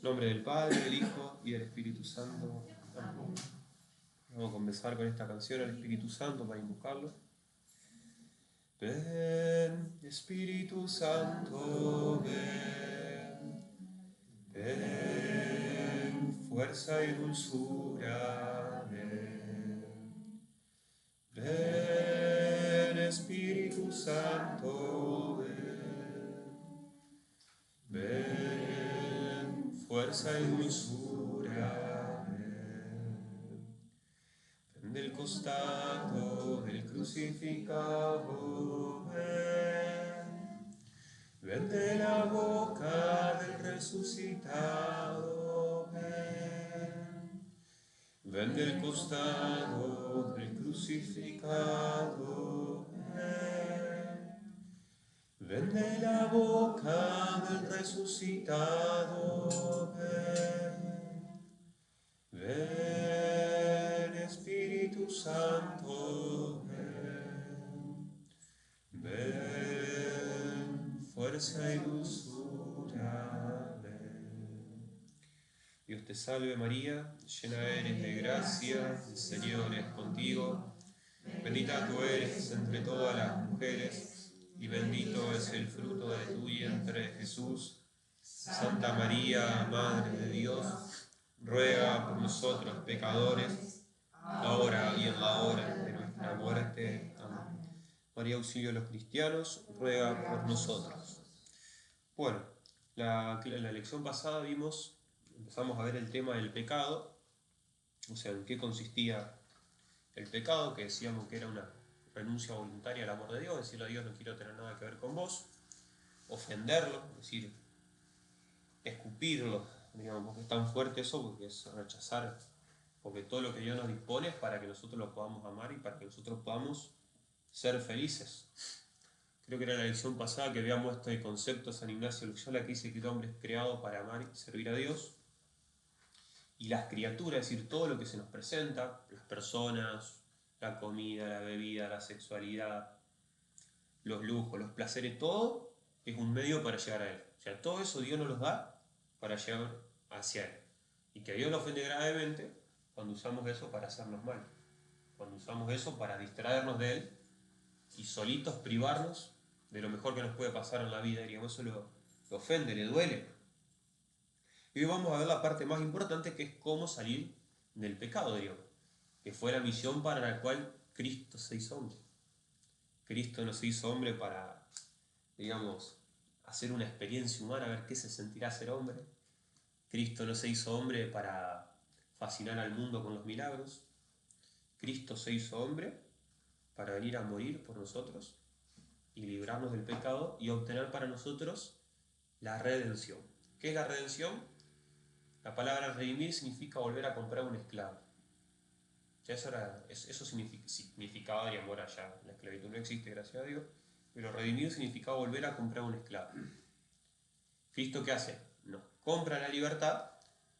nombre del Padre, del Hijo y del Espíritu Santo. Amén. Vamos a comenzar con esta canción al Espíritu Santo para invocarlo. Ven, Espíritu Santo, ven. Ven, fuerza y dulzura, ven. Ven, Espíritu Santo, ven. Ven, fuerza y dulzura, ven. Ven del costado del crucificado, ven. Ven de la boca del resucitado, ven. Ven del costado del crucificado, ven. Ven de la boca del resucitado, ven. Ven, Espíritu Santo, ven. Ven, fuerza y dulzura, ven. Dios te salve María, llena eres de gracia, el Señor es contigo. Bendita tú eres entre todas las mujeres, y bendito es el fruto de tu vientre, Jesús. Santa María, Madre de Dios, ruega por nosotros pecadores, ahora y en la hora de nuestra muerte. Amén. María, auxilio a los cristianos, ruega por nosotros. Bueno, la lección pasada empezamos a ver el tema del pecado, o sea, en qué consistía el pecado, que decíamos que era una renuncia voluntaria al amor de Dios, decirle a Dios no quiero tener nada que ver con vos, ofenderlo, es decir, escupirlo, digamos, porque es tan fuerte eso, porque es rechazar, porque todo lo que Dios nos dispone es para que nosotros lo podamos amar y para que nosotros podamos ser felices. Creo que era la lección pasada que veamos este concepto de San Ignacio de Loyola, que dice que el hombre es creado para amar y servir a Dios, y las criaturas, es decir, todo lo que se nos presenta, las personas, la comida, la bebida, la sexualidad, los lujos, los placeres, todo es un medio para llegar a Él. O sea, todo eso Dios nos los da para llegar hacia Él. Y que Dios lo ofende gravemente cuando usamos eso para hacernos mal, cuando usamos eso para distraernos de Él y solitos privarnos de lo mejor que nos puede pasar en la vida. Digamos, eso lo ofende, le duele. Y hoy vamos a ver la parte más importante, que es cómo salir del pecado, digamos, que fue la misión para la cual Cristo se hizo hombre. Cristo no se hizo hombre para, digamos, hacer una experiencia humana, a ver qué se sentirá ser hombre. Cristo no se hizo hombre para fascinar al mundo con los milagros. Cristo se hizo hombre para venir a morir por nosotros y librarnos del pecado y obtener para nosotros la redención. ¿Qué es la redención? La palabra redimir significa volver a comprar un esclavo. Ya eso significaba, digamos, ahora ya la esclavitud no existe, gracias a Dios, pero redimir significaba volver a comprar un esclavo. ¿Cristo qué hace? Nos compra la libertad,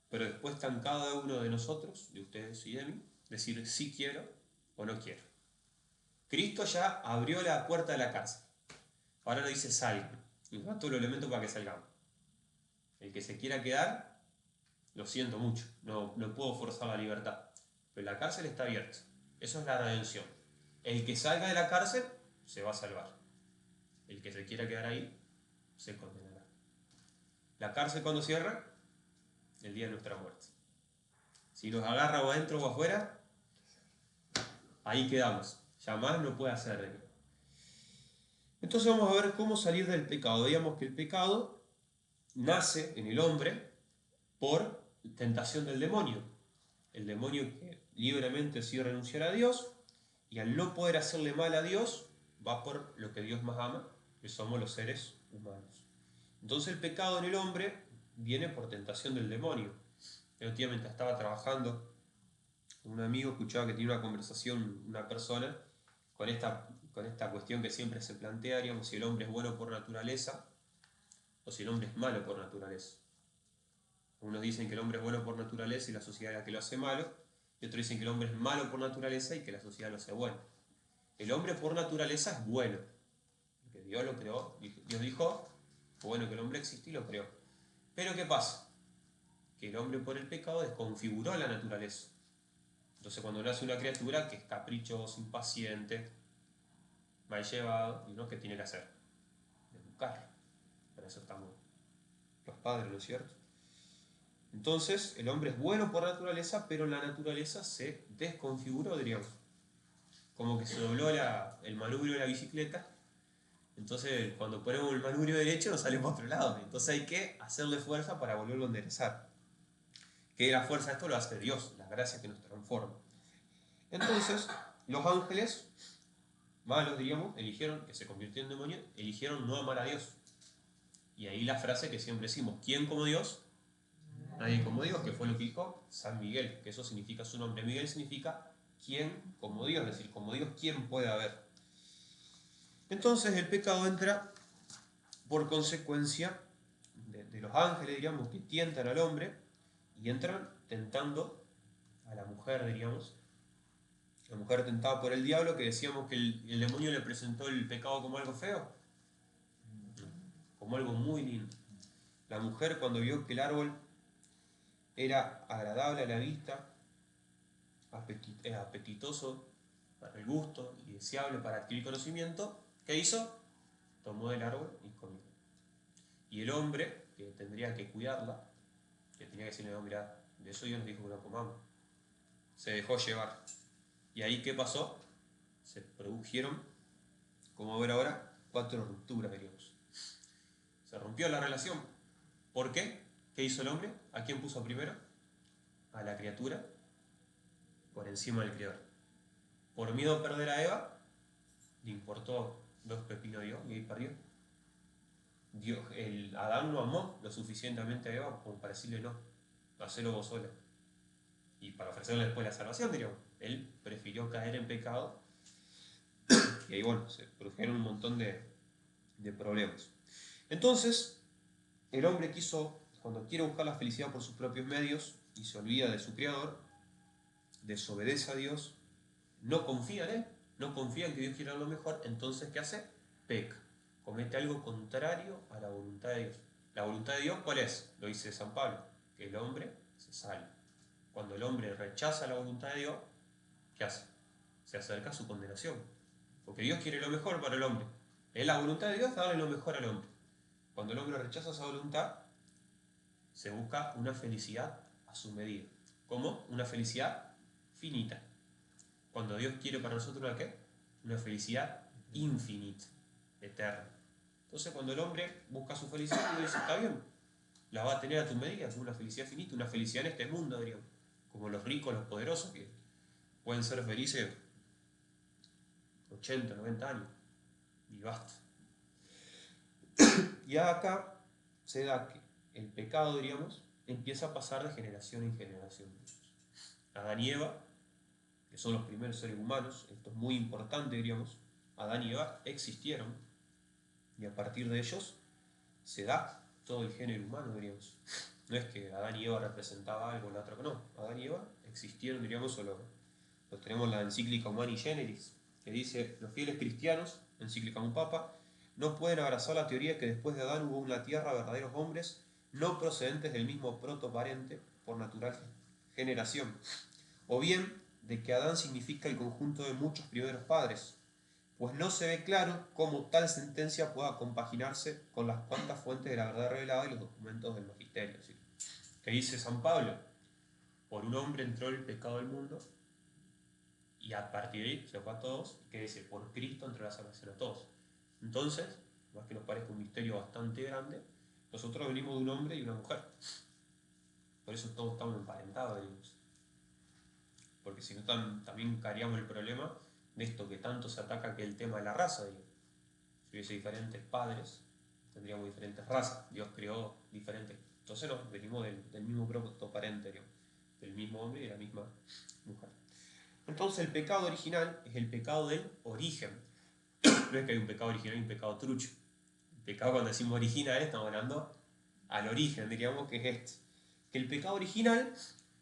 pero después está en cada uno de nosotros, de ustedes y de mí, decir sí quiero o no quiero. Cristo ya abrió la puerta de la cárcel. Ahora nos dice salgan. Y nos da todos los elementos para que salgamos. El que se quiera quedar, lo siento mucho, no puedo forzar la libertad. Pero la cárcel está abierta. Eso es la redención. El que salga de la cárcel se va a salvar. El que se quiera quedar ahí se condenará. La cárcel cuando cierra, el día de nuestra muerte. Si nos agarra o adentro o afuera, ahí quedamos. Ya más no puede hacer. Entonces vamos a ver cómo salir del pecado. Digamos que el pecado nace en el hombre por tentación del demonio. El demonio que libremente decide renunciar a Dios y al no poder hacerle mal a Dios, va por lo que Dios más ama, que somos los seres humanos. Entonces el pecado en el hombre viene por tentación del demonio. El otro día, mientras estaba trabajando, un amigo escuchaba que tiene una conversación, una persona, con esta cuestión que siempre se plantea, digamos, si el hombre es bueno por naturaleza o si el hombre es malo por naturaleza. Unos dicen que el hombre es bueno por naturaleza y la sociedad es la que lo hace malo, y otros dicen que el hombre es malo por naturaleza y que la sociedad lo hace bueno. El hombre por naturaleza es bueno, porque Dios lo creó, Dios dijo, fue bueno que el hombre existe y lo creó. Pero ¿qué pasa? que el hombre por el pecado desconfiguró la naturaleza. Entonces cuando nace una criatura que es caprichosa, impaciente, mal llevado, ¿y no? ¿Qué tiene que hacer? Educarlo. Para eso estamos los padres, ¿no es cierto? Entonces el hombre es bueno por naturaleza, pero la naturaleza se desconfiguró, diríamos. Como que se dobló el manubrio de la bicicleta. Entonces cuando ponemos el manubrio derecho nos sale por otro lado. Entonces hay que hacerle fuerza para volverlo a enderezar. Que la fuerza de esto lo hace Dios, la gracia que nos transforma. Entonces, los ángeles, malos diríamos, eligieron, que se convirtió en demonio, eligieron no amar a Dios. Y ahí la frase que siempre decimos, ¿quién como Dios? Nadie como Dios, que fue lo que dijo San Miguel, que eso significa su nombre. Miguel significa ¿quién como Dios? Es decir, como Dios, ¿quién puede haber? Entonces el pecado entra por consecuencia de los ángeles, diríamos, que tientan al hombre y entran tentando a la mujer, diríamos. La mujer tentada por el diablo, que decíamos que el demonio le presentó el pecado como algo feo, como algo muy lindo. La mujer, cuando vio que el árbol era agradable a la vista, apetitoso para el gusto y deseable para adquirir conocimiento, ¿qué hizo? Tomó del árbol y comió. Y el hombre, que tendría que cuidarla, que tenía que decirle, no, mirá, de eso Dios nos dijo que no comamos, se dejó llevar. ¿Y ahí qué pasó? Se produjeron, como ver ahora, 4 rupturas, diríamos. Se rompió la relación. ¿Por qué? ¿Qué hizo el hombre? ¿A quién puso primero? A la criatura por encima del Creador. Por miedo a perder a Eva, le importó 2 pepinos a Dios y ahí perdió. Adán no amó lo suficientemente a Eva como para decirle no, hacelo vos sola. Y para ofrecerle después la salvación, diríamos. Él prefirió caer en pecado y ahí, bueno, se produjeron un montón de problemas. Entonces, el hombre cuando quiere buscar la felicidad por sus propios medios y se olvida de su Creador, desobedece a Dios, no confía en Él, no confía en que Dios quiera lo mejor, entonces ¿qué hace? Peca, comete algo contrario a la voluntad de Dios. ¿La voluntad de Dios cuál es? Lo dice San Pablo, que el hombre se salve. Cuando el hombre rechaza la voluntad de Dios, ¿qué hace? Se acerca a su condenación, porque Dios quiere lo mejor para el hombre. Es la voluntad de Dios darle lo mejor al hombre. Cuando el hombre rechaza esa voluntad, se busca una felicidad a su medida. ¿Cómo? Una felicidad finita. Cuando Dios quiere para nosotros ¿una qué? Una felicidad infinita, eterna. Entonces cuando el hombre busca su felicidad, Dios dice, está bien, la va a tener a tu medida, es una felicidad finita, una felicidad en este mundo, diríamos. Como los ricos, los poderosos, que pueden ser felices 80, 90 años. Y basta. Y acá se da que el pecado, diríamos, empieza a pasar de generación en generación. Adán y Eva, que son los primeros seres humanos, esto es muy importante, diríamos, Adán y Eva existieron, y a partir de ellos se da todo el género humano, diríamos. No es que Adán y Eva representaba algo, la otra que no. Adán y Eva existieron, diríamos, solo tenemos la encíclica Humani Generis, que dice, los fieles cristianos, encíclica un papa, no pueden abrazar la teoría que después de Adán hubo en la tierra verdaderos hombres no procedentes del mismo protoparente por natural generación, o bien de que Adán significa el conjunto de muchos primeros padres, pues no se ve claro cómo tal sentencia pueda compaginarse con las cuantas fuentes de la verdad revelada y los documentos del magisterio. ¿Sí? Que dice San Pablo, por un hombre entró el pecado del mundo, y a partir de ahí se fue a todos, que dice, por Cristo entró la salvación a todos. Entonces, más que nos parezca un misterio bastante grande, nosotros venimos de un hombre y una mujer. Por eso todos estamos emparentados, digamos. Porque si no, también caeríamos el problema de esto que tanto se ataca, que es el tema de la raza, digamos. Si hubiese diferentes padres, tendríamos diferentes razas. Dios creó diferentes. Entonces no, venimos del mismo protoparente, digamos, del mismo hombre y de la misma mujer. Entonces el pecado original es el pecado del origen. No es que hay un pecado original y un pecado trucho. El pecado, cuando decimos original, estamos hablando al origen, diríamos que es este. Que el pecado original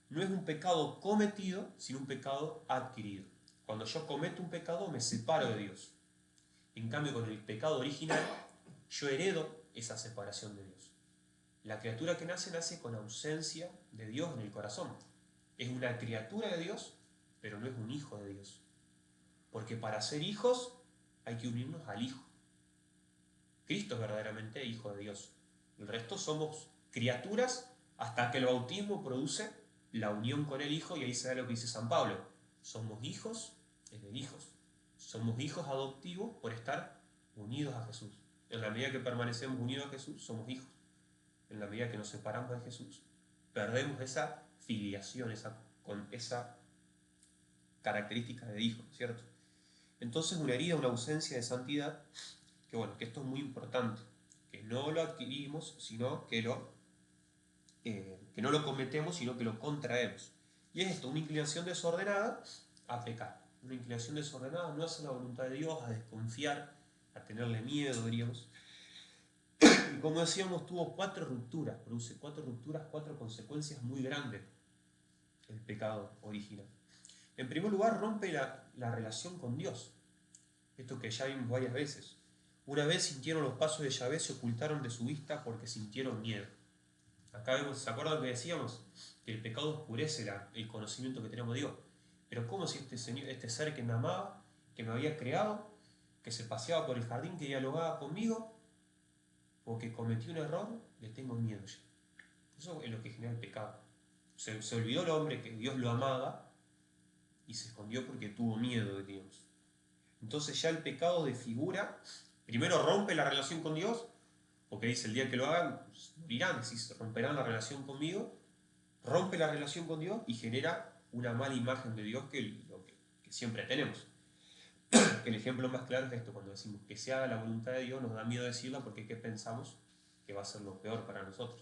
no es un pecado cometido, sino un pecado adquirido. Cuando yo cometo un pecado, me separo de Dios. En cambio, con el pecado original, yo heredo esa separación de Dios. La criatura que nace con ausencia de Dios en el corazón. Es una criatura de Dios, pero no es un hijo de Dios. Porque para ser hijos hay que unirnos al Hijo. Cristo es verdaderamente Hijo de Dios. El resto somos criaturas hasta que el bautismo produce la unión con el Hijo, y ahí se da lo que dice San Pablo. Somos hijos de hijos. Somos hijos adoptivos por estar unidos a Jesús. En la medida que permanecemos unidos a Jesús, somos hijos. En la medida que nos separamos de Jesús, perdemos esa filiación, con esa característica de hijo, ¿cierto? Entonces, una herida, una ausencia de santidad, que esto es muy importante, que no lo adquirimos, sino que no lo cometemos, sino que lo contraemos. Y es esto, una inclinación desordenada a pecar. Una inclinación desordenada no hace la voluntad de Dios, a desconfiar, a tenerle miedo, diríamos. Y como decíamos, tuvo 4 rupturas, produce 4 rupturas, 4 consecuencias muy grandes el pecado original. En primer lugar, rompe la relación con Dios. Esto que ya vimos varias veces. Una vez sintieron los pasos de Yahvé, se ocultaron de su vista porque sintieron miedo. Acá vemos, ¿se acuerdan que decíamos? Que el pecado oscurece el conocimiento que tenemos de Dios. Pero ¿cómo si este ser que me amaba, que me había creado, que se paseaba por el jardín, que dialogaba conmigo, porque cometí un error, le tengo miedo ya? Eso es lo que genera el pecado. Se olvidó el hombre que Dios lo amaba y se escondió porque tuvo miedo de Dios. Entonces ya el pecado desfigura, primero rompe la relación con Dios, porque dice, el día que lo hagan, morirán, romperán la relación conmigo, rompe la relación con Dios y genera una mala imagen de Dios que siempre tenemos. El ejemplo más claro es esto, cuando decimos que se haga la voluntad de Dios, nos da miedo decirla porque ¿qué pensamos? Que va a ser lo peor para nosotros.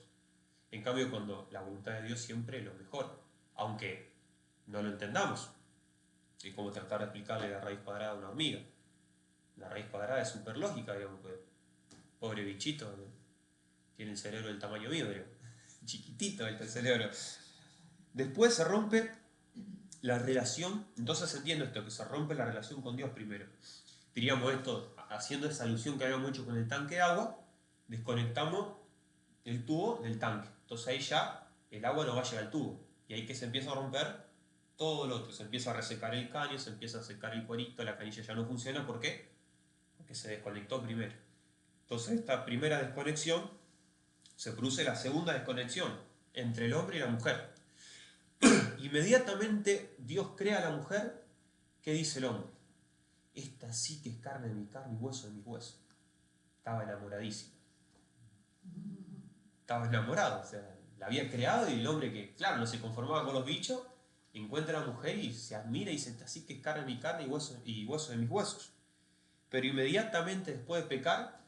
En cambio, cuando la voluntad de Dios siempre es lo mejor, aunque no lo entendamos. Es como tratar de explicarle la raíz cuadrada a una hormiga. La raíz cuadrada es súper lógica, digamos, pues, pobre bichito, ¿no? Tiene el cerebro del tamaño mío, digamos. Chiquitito el cerebro. Después se rompe la relación, entonces entiendo esto, que se rompe la relación con Dios primero. Diríamos esto, haciendo esa alusión que habíamos hecho con el tanque de agua, desconectamos el tubo del tanque. Entonces ahí ya el agua no va a llegar al tubo. Y ahí que se empieza a romper todo lo otro. Se empieza a resecar el caño, se empieza a secar el cuerito, la canilla ya no funciona. ¿Por qué? Porque se desconectó primero. Entonces esta primera desconexión se produce la segunda desconexión entre el hombre y la mujer. Inmediatamente Dios crea a la mujer. ¿Qué dice el hombre? Esta sí que es carne de mi carne y hueso de mis huesos. Estaba enamoradísima. Estaba enamorado, o sea, la había creado, y el hombre, que claro no se conformaba con los bichos, encuentra a la mujer y se admira y dice, así que es carne de mi carne y hueso de mis huesos. Pero inmediatamente después de pecar,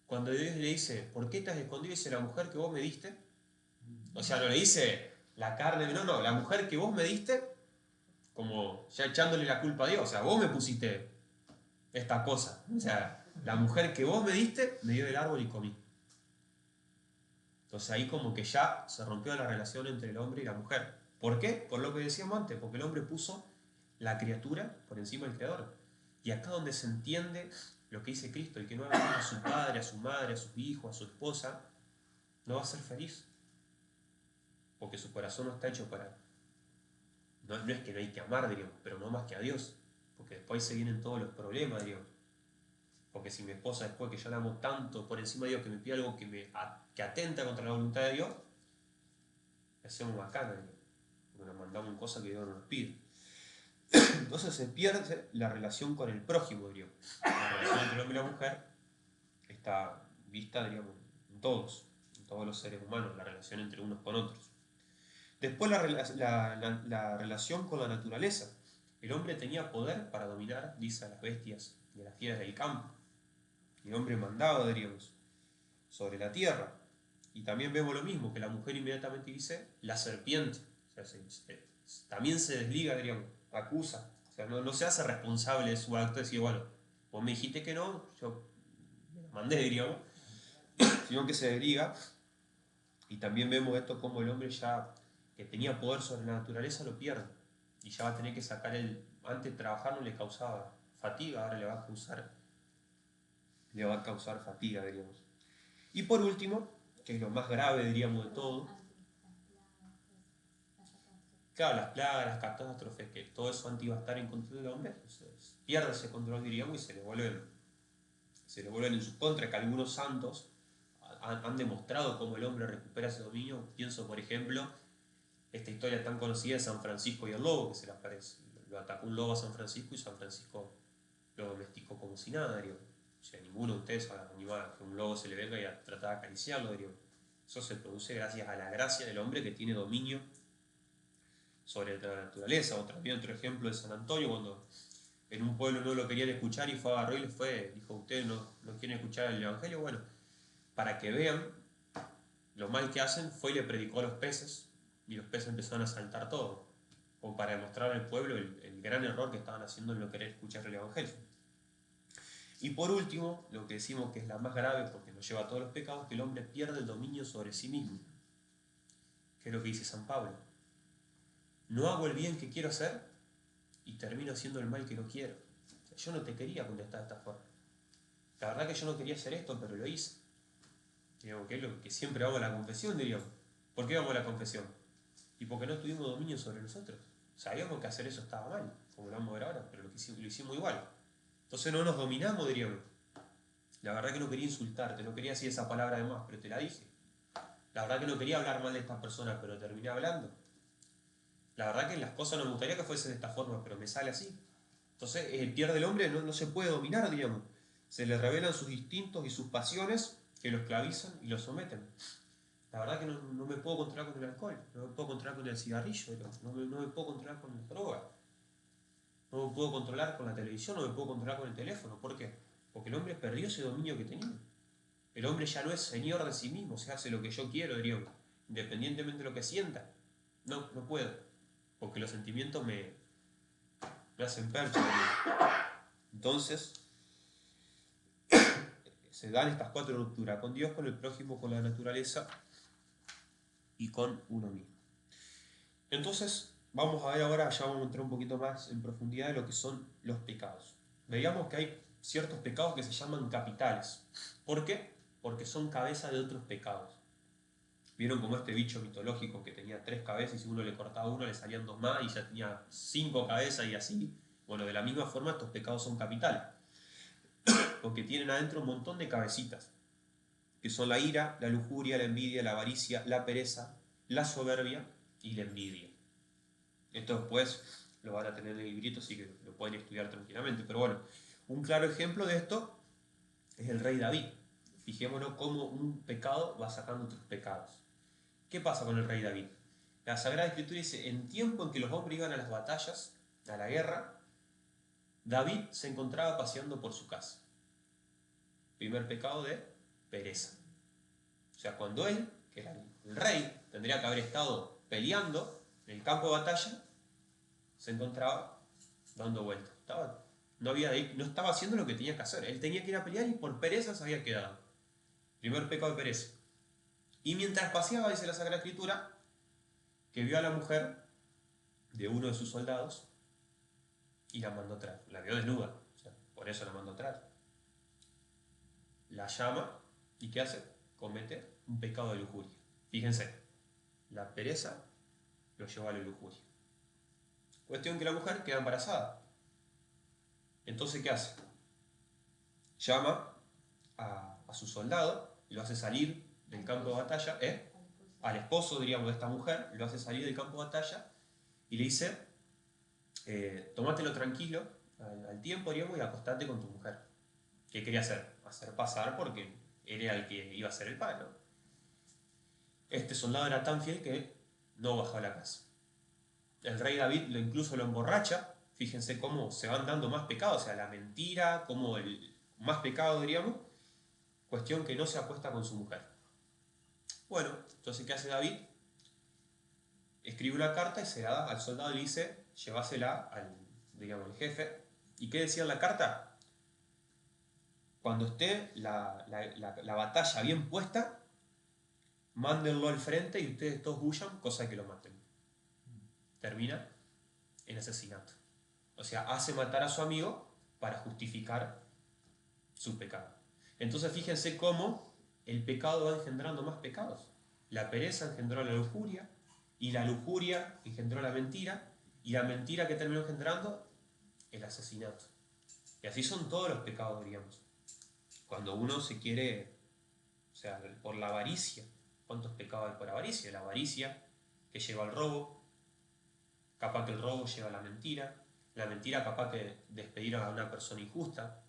cuando Dios le dice, ¿por qué te has escondido? Dice, la mujer que vos me diste. O sea, no le dice la carne, no, la mujer que vos me diste, como ya echándole la culpa a Dios. O sea, vos me pusiste esta cosa. O sea, la mujer que vos me diste me dio del árbol y comí. Entonces ahí como que ya se rompió la relación entre el hombre y la mujer. ¿Por qué? Por lo que decíamos antes, porque el hombre puso la criatura por encima del creador. Y acá donde se entiende lo que dice Cristo, el que no ama a su padre, a su madre, a sus hijos, a su esposa, no va a ser feliz. Porque su corazón no está hecho para... No es que no hay que amar, diríamos, pero no más que a Dios. Porque después se vienen todos los problemas, diríamos. Porque si mi esposa, después que yo la amo tanto por encima de Dios, que me pide algo que atenta contra la voluntad de Dios, le hacemos bacana, porque nos mandamos cosas que Dios no nos pide. Entonces se pierde la relación con el prójimo, diríamos. La relación entre el hombre y la mujer está vista, diríamos, en todos los seres humanos, la relación entre unos con otros. Después la relación con la naturaleza. El hombre tenía poder para dominar, dice, a las bestias y a las fieras del campo. El hombre mandaba, diríamos, sobre la tierra. Y también vemos lo mismo, que la mujer inmediatamente dice la serpiente. O sea, también se desliga, diríamos, acusa. O sea, no se hace responsable de su acto de decir, bueno, vos me dijiste que no, yo me la mandé, diríamos, sino que se desliga. Y también vemos esto como el hombre ya, que tenía poder sobre la naturaleza, lo pierde. Y ya va a tener que sacar antes trabajar no le causaba fatiga, ahora le va a causar fatiga, diríamos. Y por último, que es lo más grave, diríamos, de todo. Claro, las plagas, las catástrofes, que todo eso antes iba a estar en control del hombre, entonces pierde ese control, diríamos, y se le vuelven en su contra, que algunos santos han demostrado cómo el hombre recupera ese dominio. Pienso, por ejemplo, esta historia tan conocida de San Francisco y el lobo, que se le aparece. Lo atacó un lobo a San Francisco y San Francisco lo domesticó como si nada, diríamos. O sea, ninguno de ustedes ha animado a que un lobo se le venga y a tratar de acariciarlo, diríamos. Eso se produce gracias a la gracia del hombre que tiene dominio sobre la naturaleza. También otro ejemplo de San Antonio, cuando en un pueblo no lo querían escuchar y fue agarró y les dijo, ustedes no quieren escuchar el Evangelio, bueno, para que vean lo mal que hacen, fue y le predicó a los peces, y los peces empezaron a saltar todo, como para demostrar al pueblo el gran error que estaban haciendo en no querer escuchar el Evangelio. Y por último, lo que decimos que es la más grave, porque nos lleva a todos los pecados, que el hombre pierde el dominio sobre sí mismo, que es lo que dice San Pablo. No hago el bien que quiero hacer y termino haciendo el mal que no quiero. O sea, yo no te quería contestar de esta forma. La verdad que yo no quería hacer esto, pero lo hice. Digamos, que es lo que siempre hago en la confesión, diríamos. ¿Por qué vamos a la confesión? Y porque no tuvimos dominio sobre nosotros. Sabíamos que hacer eso estaba mal, como lo vamos a ver ahora, pero lo hicimos igual. Entonces no nos dominamos, diríamos. La verdad que no quería insultarte, no quería decir esa palabra de más, pero te la dije. La verdad que no quería hablar mal de estas personas, pero terminé hablando. La verdad que las cosas no me gustaría que fuesen de esta forma, pero me sale así. Entonces pierde el hombre, no se puede dominar, digamos. Se le revelan sus instintos y sus pasiones que lo esclavizan y lo someten. La verdad que no me puedo controlar con el alcohol, no me puedo controlar con el cigarrillo, no me puedo controlar con la droga, no me puedo controlar con la televisión, no me puedo controlar con el teléfono. ¿Por qué? Porque el hombre perdió ese dominio que tenía. El hombre ya no es señor de sí mismo, se hace lo que yo quiero, diríamos, independientemente de lo que sienta. No puedo, porque los sentimientos me hacen percha. Entonces, se dan estas cuatro rupturas, con Dios, con el prójimo, con la naturaleza y con uno mismo. Entonces, vamos a ver ahora, ya vamos a entrar un poquito más en profundidad de lo que son los pecados. Veíamos que hay ciertos pecados que se llaman capitales. ¿Por qué? Porque son cabezas de otros pecados. Vieron como este bicho mitológico que tenía 3 cabezas y si uno le cortaba una le salían 2 más y ya tenía 5 cabezas y así. Bueno, de la misma forma estos pecados son capitales. Porque tienen adentro un montón de cabecitas, que son la ira, la lujuria, la envidia, la avaricia, la pereza, la soberbia y la envidia. Esto después lo van a tener en el librito, así que lo pueden estudiar tranquilamente. Pero bueno, un claro ejemplo de esto es el rey David. Fijémonos cómo un pecado va sacando otros pecados. ¿Qué pasa con el rey David? La Sagrada Escritura dice, en tiempo en que los hombres iban a las batallas, a la guerra, David se encontraba paseando por su casa. Primer pecado de pereza. O sea, cuando él, que era el rey, tendría que haber estado peleando en el campo de batalla, se encontraba dando vueltas. No estaba haciendo lo que tenía que hacer. Él tenía que ir a pelear y por pereza se había quedado. Primer pecado de pereza. Y mientras paseaba, dice la Sagrada Escritura, que vio a la mujer de uno de sus soldados y la mandó atrás. La vio desnuda, o sea, por eso la mandó atrás. La llama y ¿qué hace? Comete un pecado de lujuria. Fíjense, la pereza lo llevó a la lujuria. Cuestión que la mujer queda embarazada. Entonces, ¿qué hace? Llama a su soldado, lo hace salir del campo de batalla, al esposo, diríamos, de esta mujer, lo hace salir del campo de batalla y le dice, tomátelo tranquilo al tiempo, diríamos, y acostate con tu mujer. ¿Qué quería hacer? Hacer pasar porque él era el que iba a ser el padre. Este soldado era tan fiel que no bajó a la casa. El rey David incluso lo emborracha. Fíjense cómo se van dando más pecados, o sea, la mentira, como el más pecado, diríamos. Cuestión que no se acuesta con su mujer. Bueno, entonces, ¿qué hace David? Escribe una carta y se la da al soldado y le dice, llévasela al, digamos, el jefe. ¿Y qué decía en la carta? Cuando esté la batalla bien puesta, mándenlo al frente y ustedes todos huyan, cosa que lo maten. Termina en asesinato. O sea, hace matar a su amigo para justificar su pecado. Entonces fíjense cómo el pecado va engendrando más pecados. La pereza engendró la lujuria, y la lujuria engendró la mentira, y la mentira que terminó engendrando el asesinato. Y así son todos los pecados, diríamos. Cuando uno se quiere, o sea, por la avaricia, ¿cuántos pecados hay por avaricia? La avaricia que lleva al robo, capaz que el robo lleva a la mentira capaz que despedir a una persona injusta.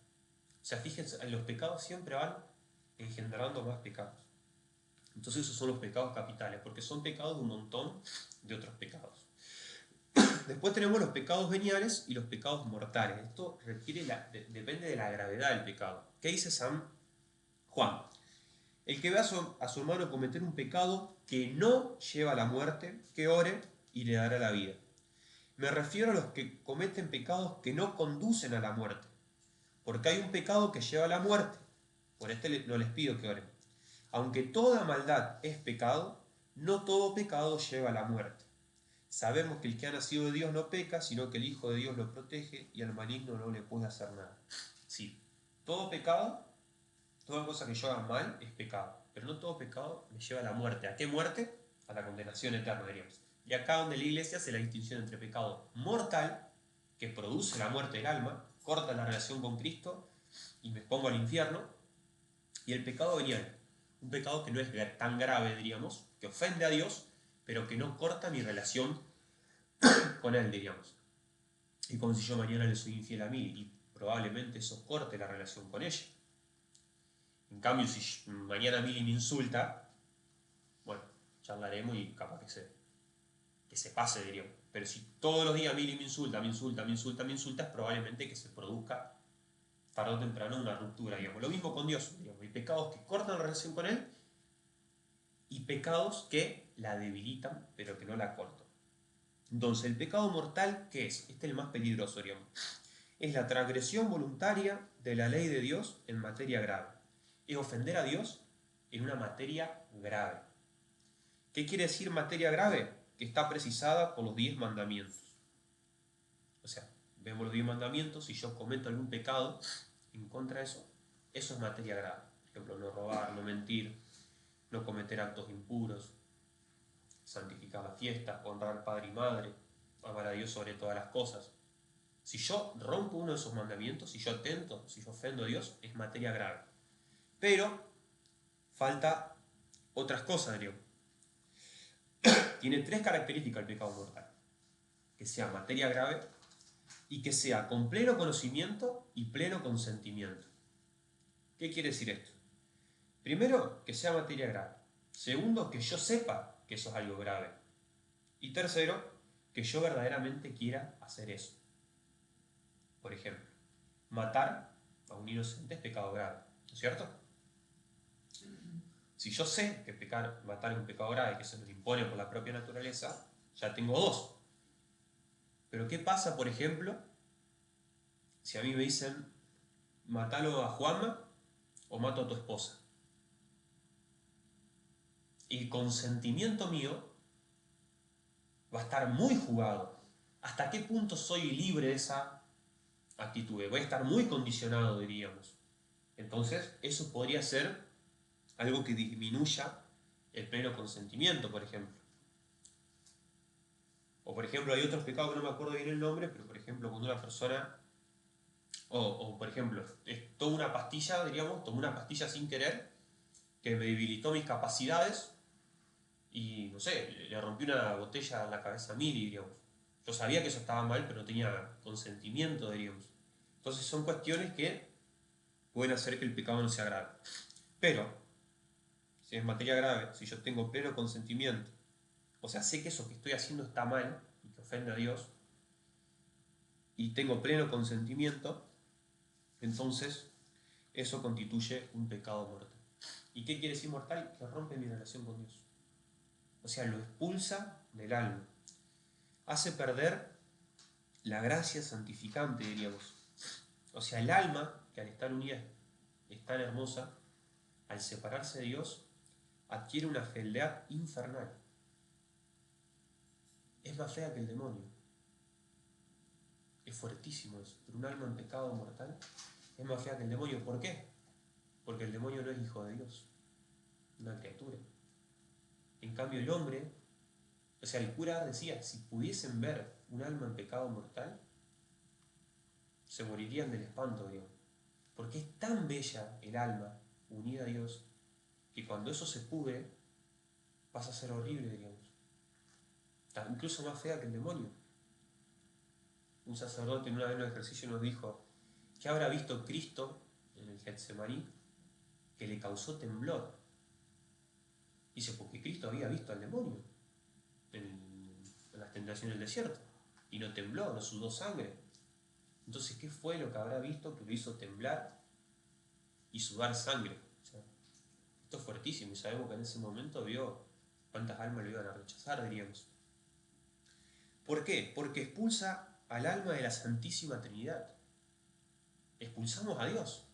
O sea, fíjense, los pecados siempre van engendrando más pecados. Entonces esos son los pecados capitales, porque son pecados de un montón de otros pecados. Después tenemos los pecados veniales y los pecados mortales. Esto depende de la gravedad del pecado. ¿Qué dice San Juan? El que ve a su hermano cometer un pecado que no lleva a la muerte, que ore y le dará la vida. Me refiero a los que cometen pecados que no conducen a la muerte, porque hay un pecado que lleva a la muerte. Por este no les pido que oren. Aunque toda maldad es pecado, no todo pecado lleva a la muerte. Sabemos que el que ha nacido de Dios no peca, sino que el Hijo de Dios lo protege y al maligno no le puede hacer nada. Sí, todo pecado, toda cosa que yo haga mal es pecado, pero no todo pecado me lleva a la muerte. ¿A qué muerte? A la condenación eterna, diríamos. Y acá donde la Iglesia hace la distinción entre pecado mortal, que produce la muerte del alma, corta la relación con Cristo y me pongo al infierno, y el pecado venial, un pecado que no es tan grave, diríamos, que ofende a Dios, pero que no corta mi relación con Él, diríamos. Y como si yo mañana le soy infiel a mí, y probablemente eso corte la relación con ella. En cambio, si mañana Mili me insulta, bueno, charlaremos y capaz que se pase, diríamos. Pero si todos los días Mili me insulta, es probablemente que se produzca tarde o temprano una ruptura, digamos. Lo mismo con Dios, digamos. Hay pecados que cortan la relación con Él y pecados que la debilitan, pero que no la cortan. Entonces, el pecado mortal, ¿qué es? Este es el más peligroso, digamos. Es la transgresión voluntaria de la ley de Dios en materia grave. Es ofender a Dios en una materia grave. ¿Qué quiere decir materia grave? Que está precisada por los 10 mandamientos. O sea, vemos los 10 mandamientos, si yo cometo algún pecado en contra de eso es materia grave. Por ejemplo, no robar, no mentir, no cometer actos impuros, santificar la fiesta, honrar padre y madre, amar a Dios sobre todas las cosas. Si yo rompo uno de esos mandamientos, si yo atento, si yo ofendo a Dios, es materia grave. Pero falta otras cosas, digo. Tiene 3 características el pecado mortal. Que sea materia grave y que sea con pleno conocimiento y pleno consentimiento. ¿Qué quiere decir esto? Primero, que sea materia grave. Segundo, que yo sepa que eso es algo grave. Y tercero, que yo verdaderamente quiera hacer eso. Por ejemplo, matar a un inocente es pecado grave, ¿no es cierto? Si yo sé que matar es un pecado grave, que se nos impone por la propia naturaleza, ya tengo 2. Pero ¿qué pasa, por ejemplo, si a mí me dicen, matalo a Juanma o mato a tu esposa? El consentimiento mío va a estar muy jugado. ¿Hasta qué punto soy libre de esa actitud? Voy a estar muy condicionado, diríamos. Entonces, eso podría ser algo que disminuya el pleno consentimiento, por ejemplo. O, por ejemplo, hay otros pecados que no me acuerdo bien el nombre, pero, por ejemplo, cuando una persona... O por ejemplo, tomo una pastilla, diríamos, tomé una pastilla sin querer, que me debilitó mis capacidades, y, no sé, le rompí una botella en la cabeza a Mili, diríamos. Yo sabía que eso estaba mal, pero no tenía consentimiento, diríamos. Entonces son cuestiones que pueden hacer que el pecado no sea grave. Pero, si es materia grave, si yo tengo pleno consentimiento, o sea, sé que eso que estoy haciendo está mal y que ofende a Dios, y tengo pleno consentimiento, entonces eso constituye un pecado mortal. ¿Y qué quiere decir mortal? Que rompe mi relación con Dios. O sea, lo expulsa del alma. Hace perder la gracia santificante, diríamos. O sea, el alma, que al estar unida es tan hermosa, al separarse de Dios, adquiere una fealdad infernal. Es más fea que el demonio. Es fuertísimo eso. Pero un alma en pecado mortal es más fea que el demonio. ¿Por qué? Porque el demonio no es hijo de Dios. una criatura. En cambio el hombre, o sea, el cura decía, si pudiesen ver un alma en pecado mortal, se morirían del espanto, digamos. Porque es tan bella el alma unida a Dios, que cuando eso se pudre, pasa a ser horrible, digamos. Incluso más fea que el demonio. Un sacerdote en una vez en un ejercicio nos dijo, ¿qué habrá visto Cristo en el Getsemaní que le causó temblor? Dice, porque Cristo había visto al demonio en las tentaciones del desierto, y no tembló, no sudó sangre. Entonces, ¿qué fue lo que habrá visto que lo hizo temblar y sudar sangre? O sea, esto es fuertísimo, y sabemos que en ese momento vio cuántas almas lo iban a rechazar, diríamos. ¿Por qué? Porque expulsa al alma de la Santísima Trinidad. Expulsamos a Dios.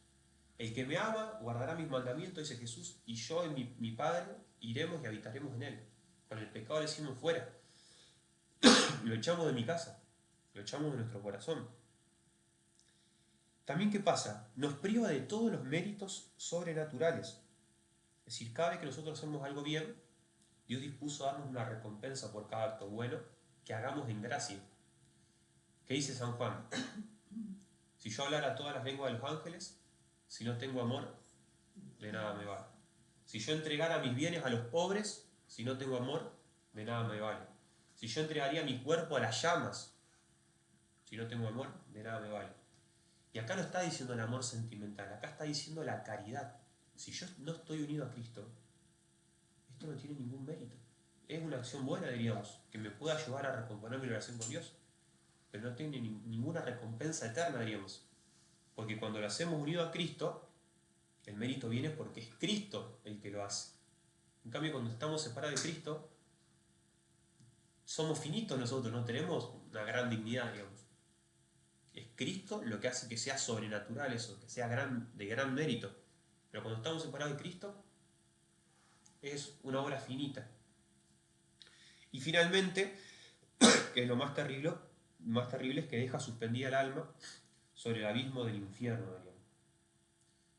El que me ama guardará mis mandamientos, dice Jesús, y yo y mi Padre iremos y habitaremos en él. Con el pecado le decimos fuera. Lo echamos de mi casa, lo echamos de nuestro corazón. También, ¿qué pasa? Nos priva de todos los méritos sobrenaturales. Es decir, cada vez que nosotros hacemos algo bien, Dios dispuso a darnos una recompensa por cada acto bueno que hagamos en gracia. ¿Qué dice San Juan? Si yo hablara todas las lenguas de los ángeles, si no tengo amor, de nada me vale. Si yo entregara mis bienes a los pobres, si no tengo amor, de nada me vale. Si yo entregaría mi cuerpo a las llamas, si no tengo amor, de nada me vale. Y acá no está diciendo el amor sentimental, acá está diciendo la caridad. Si yo no estoy unido a Cristo, esto no tiene ningún mérito. Es una acción buena, diríamos, que me pueda ayudar a recomponer mi relación con Dios, pero no tiene ninguna recompensa eterna, diríamos. Porque cuando lo hacemos unido a Cristo, el mérito viene porque es Cristo el que lo hace. En cambio, cuando estamos separados de Cristo, somos finitos nosotros, no tenemos una gran dignidad, digamos. Es Cristo lo que hace que sea sobrenatural eso, que sea de gran mérito. Pero cuando estamos separados de Cristo, es una obra finita. Y finalmente, que es lo más terrible es que deja suspendida el alma sobre el abismo del infierno, digamos.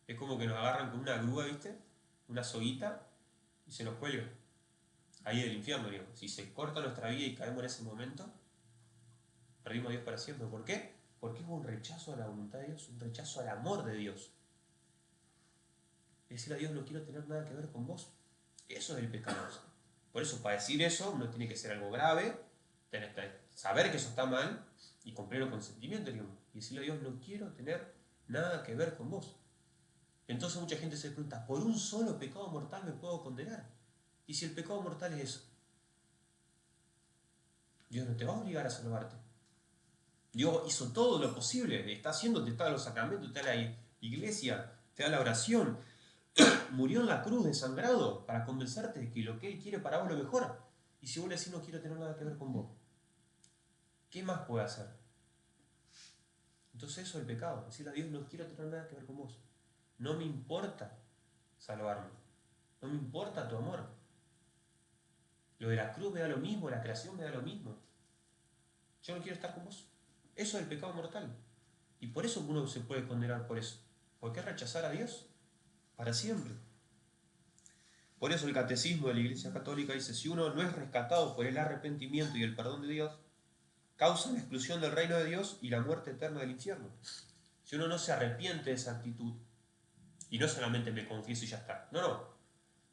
Es como que nos agarran con una grúa, ¿viste? Una soguita, y se nos cuelga. Ahí del infierno, digamos. Si se corta nuestra vida y caemos en ese momento, perdimos a Dios para siempre. ¿Por qué? Porque es un rechazo a la voluntad de Dios, un rechazo al amor de Dios. Es decir a Dios, no quiero tener nada que ver con vos. Eso es el pecado. Por eso, para decir eso, no tiene que ser algo grave, saber que eso está mal y con pleno consentimiento, digamos. Y decirle a Dios, no quiero tener nada que ver con vos. Entonces mucha gente se pregunta, ¿por un solo pecado mortal me puedo condenar? Y si el pecado mortal es eso, Dios no te va a obligar a salvarte. Dios hizo todo lo posible, está haciendo, te da los sacramentos, te da la iglesia, te da la oración, murió en la cruz desangrado para convencerte de que lo que Él quiere para vos es lo mejor. Y si vos le decís no quiero tener nada que ver con vos, ¿qué más puede hacer? Entonces eso es el pecado, decirle a Dios no quiero tener nada que ver con vos. No me importa salvarme, no me importa tu amor. Lo de la cruz me da lo mismo, la creación me da lo mismo. Yo no quiero estar con vos. Eso es el pecado mortal. Y por eso uno se puede condenar por eso. ¿Por qué rechazar a Dios? Para siempre. Por eso el catecismo de la Iglesia Católica dice, si uno no es rescatado por el arrepentimiento y el perdón de Dios, causa la exclusión del reino de Dios y la muerte eterna del infierno. Si uno no se arrepiente de esa actitud, y no solamente me confieso y ya está, no,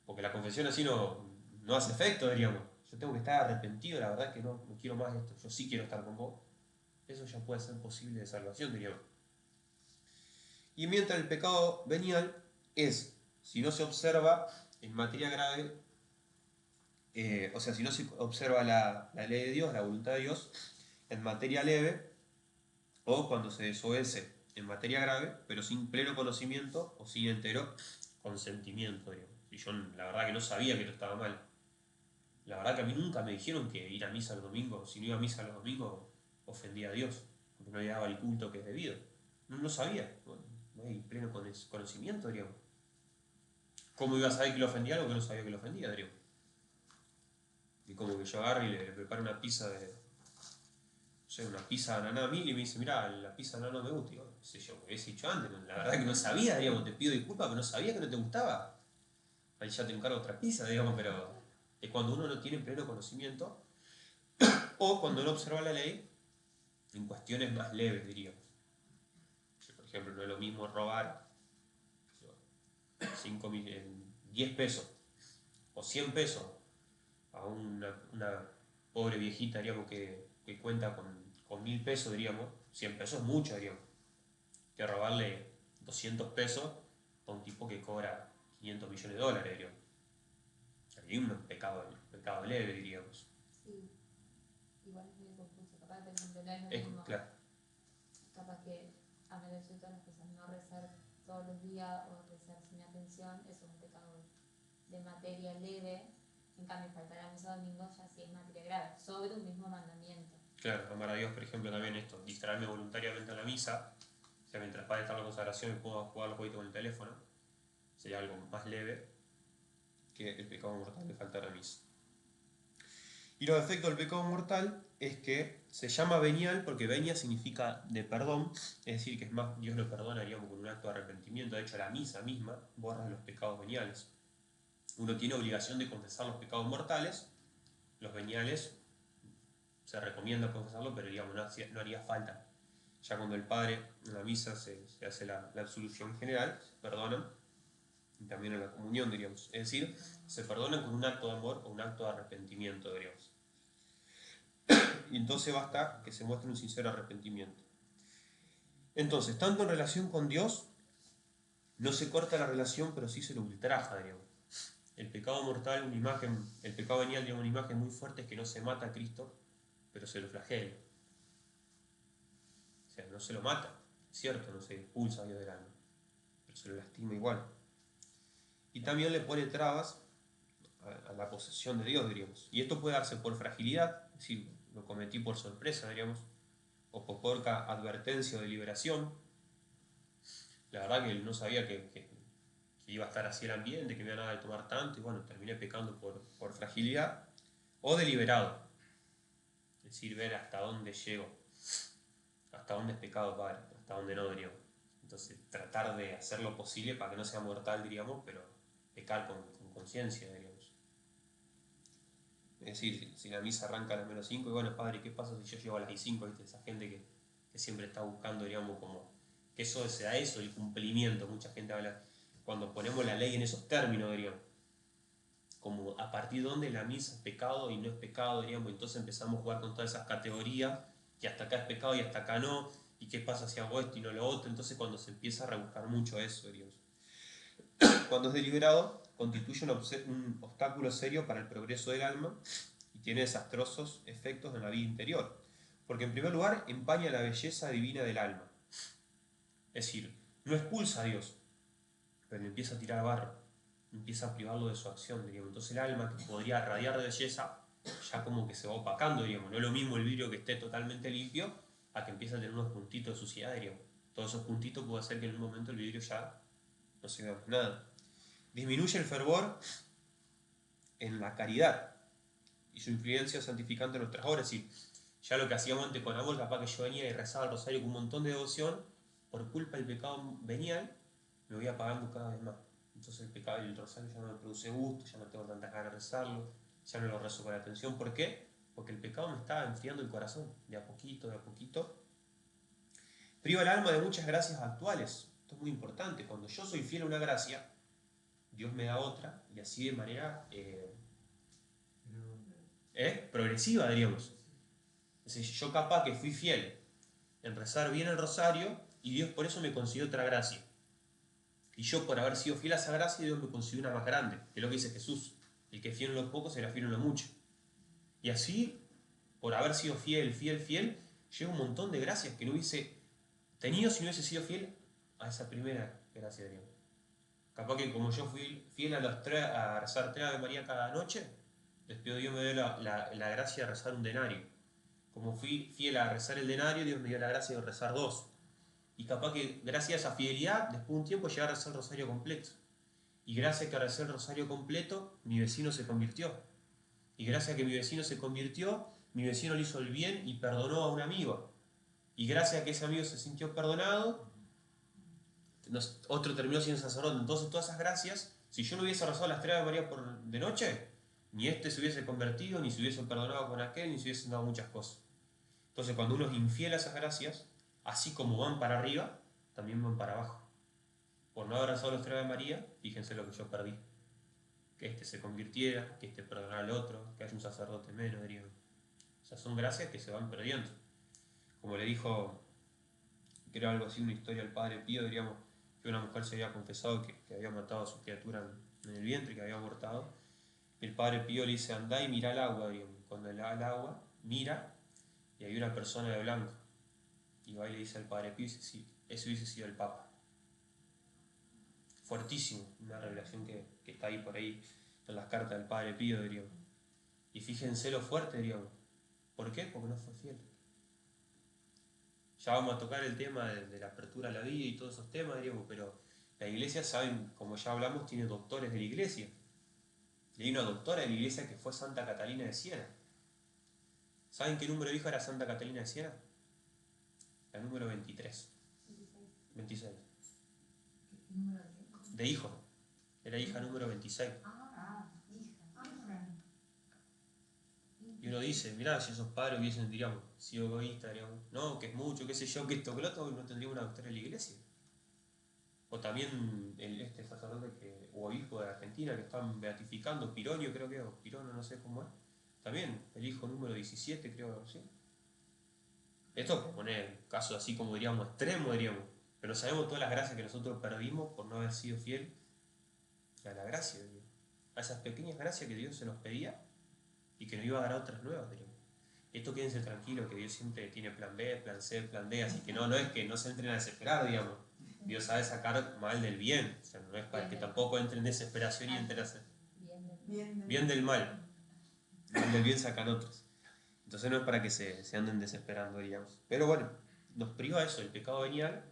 porque la confesión así no hace efecto, diríamos. Yo tengo que estar arrepentido, la verdad que no quiero más esto, yo sí quiero estar con vos. Eso ya puede ser posible de salvación, diríamos. Y mientras el pecado venial es, si no se observa en materia grave, o sea, si no se observa la ley de Dios, la voluntad de Dios, en materia leve, o cuando se desobedece en materia grave, pero sin pleno conocimiento o sin entero consentimiento, digamos. Y yo la verdad que no sabía que esto estaba mal. La verdad que a mí nunca me dijeron que ir a misa los domingos, si no iba a misa los domingos, ofendía a Dios, porque no le daba el culto que es debido. No sabía, no hay pleno conocimiento, digamos. ¿Cómo iba a saber que lo ofendía algo que no sabía que lo ofendía, diríamos? Y como que yo agarro y le preparo una pizza una pizza de ananá a mí y me dice, mirá, la pizza de ananá no me gusta. Yo, me hubiese dicho antes, la verdad que no sabía, diríamos, te pido disculpas, pero no sabía que no te gustaba. ahí ya te encargo otra pizza, digamos, pero es cuando uno no tiene pleno conocimiento o cuando no observa la ley en cuestiones más leves, diríamos. Por ejemplo, no es lo mismo robar 10 pesos o 100 pesos a una pobre viejita, diríamos, que cuenta con 1000 pesos, diríamos. 100 pesos es mucho, diríamos, que robarle 200 pesos a un tipo que cobra 500 millones de dólares, diríamos. Hay un pecado leve, diríamos. Sí, igual es muy confuso. Capaz, por ejemplo, no es lo mismo. Claro. Capaz que a menos de todas las cosas, no rezar todos los días o rezar sin atención, eso es un pecado de materia leve. En cambio, faltar a misa domingo ya sí es materia grave, sobre un mismo mandamiento. Claro, amar a Dios, por ejemplo, también esto, distraerme voluntariamente en la misa, o sea, mientras padre está en la consagración y puedo jugar los jueguitos con el teléfono, sería algo más leve que el pecado mortal de faltar a misa. Y los efectos del pecado mortal es que se llama venial porque venia significa de perdón, es decir, que es más, Dios lo perdona, digamos, con un acto de arrepentimiento. De hecho, la misa misma borra los pecados veniales. Uno tiene obligación de confesar los pecados mortales, los veniales se recomienda confesarlo, pero digamos, no haría falta. Ya cuando el padre en la misa se hace la absolución general, se perdonan, y también en la comunión, diríamos. Es decir, se perdonan con un acto de amor o un acto de arrepentimiento, diríamos. Y entonces basta que se muestre un sincero arrepentimiento. Entonces, tanto en relación con Dios, no se corta la relación, pero sí se lo ultraja, diríamos. El pecado mortal, el pecado venial, digamos, una imagen muy fuerte es que no se mata a Cristo, pero se lo flagela. O sea, no se lo mata, es cierto, no se expulsa a Dios del alma, pero se lo lastima igual. Y también le pone trabas a la posesión de Dios, diríamos. Y esto puede darse por fragilidad, es decir, lo cometí por sorpresa, diríamos, o por poca advertencia o deliberación. La verdad que no sabía que iba a estar así el ambiente, que me iba a dar de tomar tanto, y bueno, terminé pecando por fragilidad, o deliberado, es decir, ver hasta dónde llego, hasta dónde es pecado, Padre, hasta dónde no, diríamos. Entonces, tratar de hacer lo posible para que no sea mortal, diríamos, pero pecar con conciencia, diríamos. Es decir, si la misa arranca a las menos 5, y bueno, Padre, ¿qué pasa si yo llego a las 5? ¿Viste? Esa gente que siempre está buscando, digamos, como que eso sea eso, el cumplimiento. Mucha gente habla, cuando ponemos la ley en esos términos, diríamos, como a partir de donde la misa es pecado y no es pecado, diríamos, entonces empezamos a jugar con todas esas categorías, que hasta acá es pecado y hasta acá no, y qué pasa si hago esto y no lo otro, entonces cuando se empieza a rebuscar mucho eso, diríamos. Cuando es deliberado, constituye un obstáculo serio para el progreso del alma y tiene desastrosos efectos en la vida interior, porque en primer lugar empaña la belleza divina del alma, es decir, no expulsa a Dios, pero le empieza a tirar barro, empieza a privarlo de su acción, diríamos. Entonces el alma, que podría radiar de belleza, ya como que se va opacando, diríamos. No es lo mismo el vidrio que esté totalmente limpio a que empieza a tener unos puntitos de suciedad, diríamos. Todos esos puntitos puede hacer que en un momento el vidrio ya no se vea más nada. Disminuye el fervor en la caridad y su influencia santificante en nuestras obras. Y ya lo que hacíamos antes con amor, capaz que yo venía y rezaba el rosario con un montón de devoción, por culpa del pecado venial, me voy apagando cada vez más. Entonces el pecado y el rosario ya no me produce gusto, ya no tengo tantas ganas de rezarlo, ya no lo rezo con atención. ¿Por qué? Porque el pecado me está enfriando el corazón, de a poquito, de a poquito. Priva el alma de muchas gracias actuales. Esto es muy importante. Cuando yo soy fiel a una gracia, Dios me da otra, y así de manera progresiva, diríamos. Es decir, yo capaz que fui fiel en rezar bien el rosario, y Dios por eso me concedió otra gracia. Y yo, por haber sido fiel a esa gracia, Dios me concedió una más grande, que es lo que dice Jesús. El que es fiel en lo poco será fiel en lo mucho. Y así, por haber sido fiel, llega un montón de gracias que no hubiese tenido si no hubiese sido fiel a esa primera gracia de Dios. Capaz que como yo fui fiel a rezar 3 Ave María cada noche, después Dios me dio la gracia de rezar un denario. Como fui fiel a rezar el denario, Dios me dio la gracia de rezar 2. Y capaz que gracias a esa fidelidad, después de un tiempo llegar a rezar el rosario completo. Y gracias a que recé el rosario completo, mi vecino se convirtió. Y gracias a que mi vecino se convirtió, mi vecino le hizo el bien y perdonó a un amigo. Y gracias a que ese amigo se sintió perdonado, otro terminó siendo sacerdote. Entonces todas esas gracias Si yo no hubiese rezado las 3 Ave María de noche, ni este se hubiese convertido, ni se hubiese perdonado con aquel, ni se hubiesen dado muchas cosas. Entonces, cuando uno es infiel a esas gracias, así como van para arriba, también van para abajo. Por no haber rezado las 3 Ave María, fíjense lo que yo perdí. Que este se convirtiera, que este perdonara al otro, que haya un sacerdote menos, diríamos. O sea, son gracias que se van perdiendo. Como le dijo, creo algo así, una historia al Padre Pío, diríamos, que una mujer se había confesado que había matado a su criatura en el vientre, que había abortado. Y el Padre Pío le dice, andá y mira el agua, diríamos. Cuando él va al agua, mira, y hay una persona de blanco. Y va y le dice al Padre Pío, y dice, sí, ese hubiese sido el Papa. Fuertísimo, una revelación que está ahí por ahí en las cartas del Padre Pío, diríamos. Y fíjense lo fuerte, diríamos. ¿Por qué? Porque no fue fiel. Ya vamos a tocar el tema de la apertura a la vida y todos esos temas, diríamos, pero la iglesia, saben, como ya hablamos, tiene doctores de la iglesia. Y hay una doctora de la iglesia que fue Santa Catalina de Siena. ¿Saben qué número de hija era Santa Catalina de Siena? La número 23. 26. ¿Qué número De hijo. Era hija número 26. hija. Y uno dice, mirá, si esos padres hubiesen, diríamos, sido egoístas, diríamos, no, que es mucho, qué sé yo, que esto, que lo otro, no tendría una doctora en la iglesia. O también este sacerdote o obispo de Argentina que están beatificando, Pironio creo que, o Pirono, no sé cómo es, también el hijo número 17 creo, ¿sí? Esto por poner casos así como diríamos extremos, diríamos, pero sabemos todas las gracias que nosotros perdimos por no haber sido fiel a la gracia, diríamos, a esas pequeñas gracias que Dios se nos pedía y que nos iba a dar otras nuevas, diríamos. Esto quédense tranquilos, que Dios siempre tiene plan B, plan C, plan D, así que no es que no se entren a desesperar, digamos. Dios sabe sacar mal del bien, o sea, no es para que tampoco entren en desesperación y entren a hacer bien del mal. Mal del bien sacan otros. Entonces no es para que se anden desesperando, digamos. Pero bueno, nos priva eso, el pecado venial,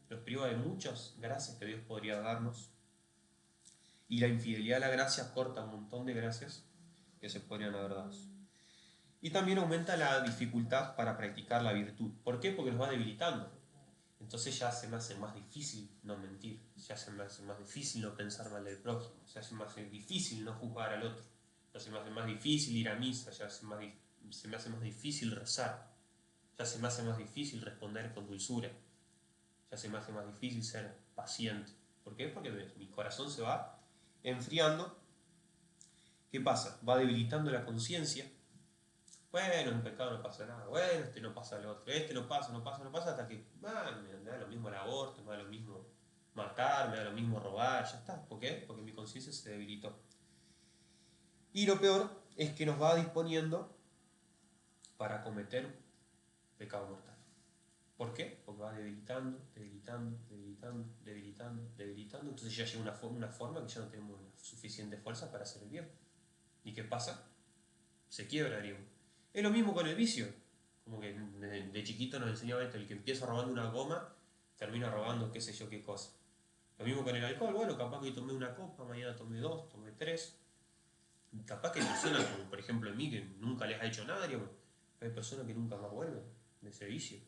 nos priva de muchas gracias que Dios podría darnos. Y la infidelidad a la gracia corta un montón de gracias que se podrían haber dado. Y también aumenta la dificultad para practicar la virtud. ¿Por qué? Porque nos va debilitando. Entonces ya se me hace más difícil no mentir, ya se me hace más difícil no pensar mal del prójimo, se hace más difícil no juzgar al otro, ya se me hace más difícil ir a misa, ya se me hace más difícil rezar, ya se me hace más difícil responder con dulzura, ya se me hace más difícil ser paciente. ¿Por qué? Porque mi corazón se va enfriando. ¿Qué pasa? Va debilitando la conciencia. Bueno, un pecado no pasa nada, bueno, este no pasa lo otro, este no pasa, hasta que me da lo mismo el aborto, me da lo mismo matar, me da lo mismo robar, ya está. ¿Por qué? Porque mi conciencia se debilitó. Y lo peor es que nos va disponiendo para cometer pecado mortal. ¿Por qué? Porque va debilitando, entonces ya llega una forma que ya no tenemos suficiente fuerza para hacer el bien. ¿Y qué pasa? Se quiebra, digo. Es lo mismo con el vicio. Como que de chiquito nos enseñaba esto, el que empieza robando una goma, termina robando qué sé yo qué cosa. Lo mismo con el alcohol, bueno, capaz que tomé una copa, mañana tomé 2, tomé 3. Capaz que hay personas, como por ejemplo en mí, que nunca les ha hecho nada, digamos. Hay personas que nunca más vuelven de ese vicio.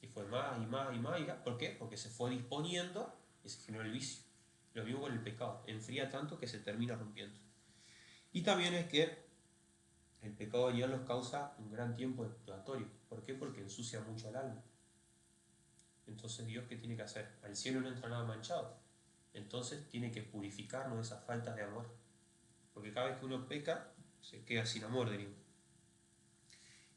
Y fue más y más y más. ¿Por qué? Porque se fue disponiendo y se generó el vicio. Lo mismo con el pecado. Enfría tanto que se termina rompiendo. Y también es que el pecado venial nos causa un gran tiempo expiatorio. ¿Por qué? Porque ensucia mucho al alma. Entonces Dios, ¿qué tiene que hacer? Al cielo no entra nada manchado. Entonces tiene que purificarnos de esas faltas de amor. Porque cada vez que uno peca, se queda sin amor, diríamos.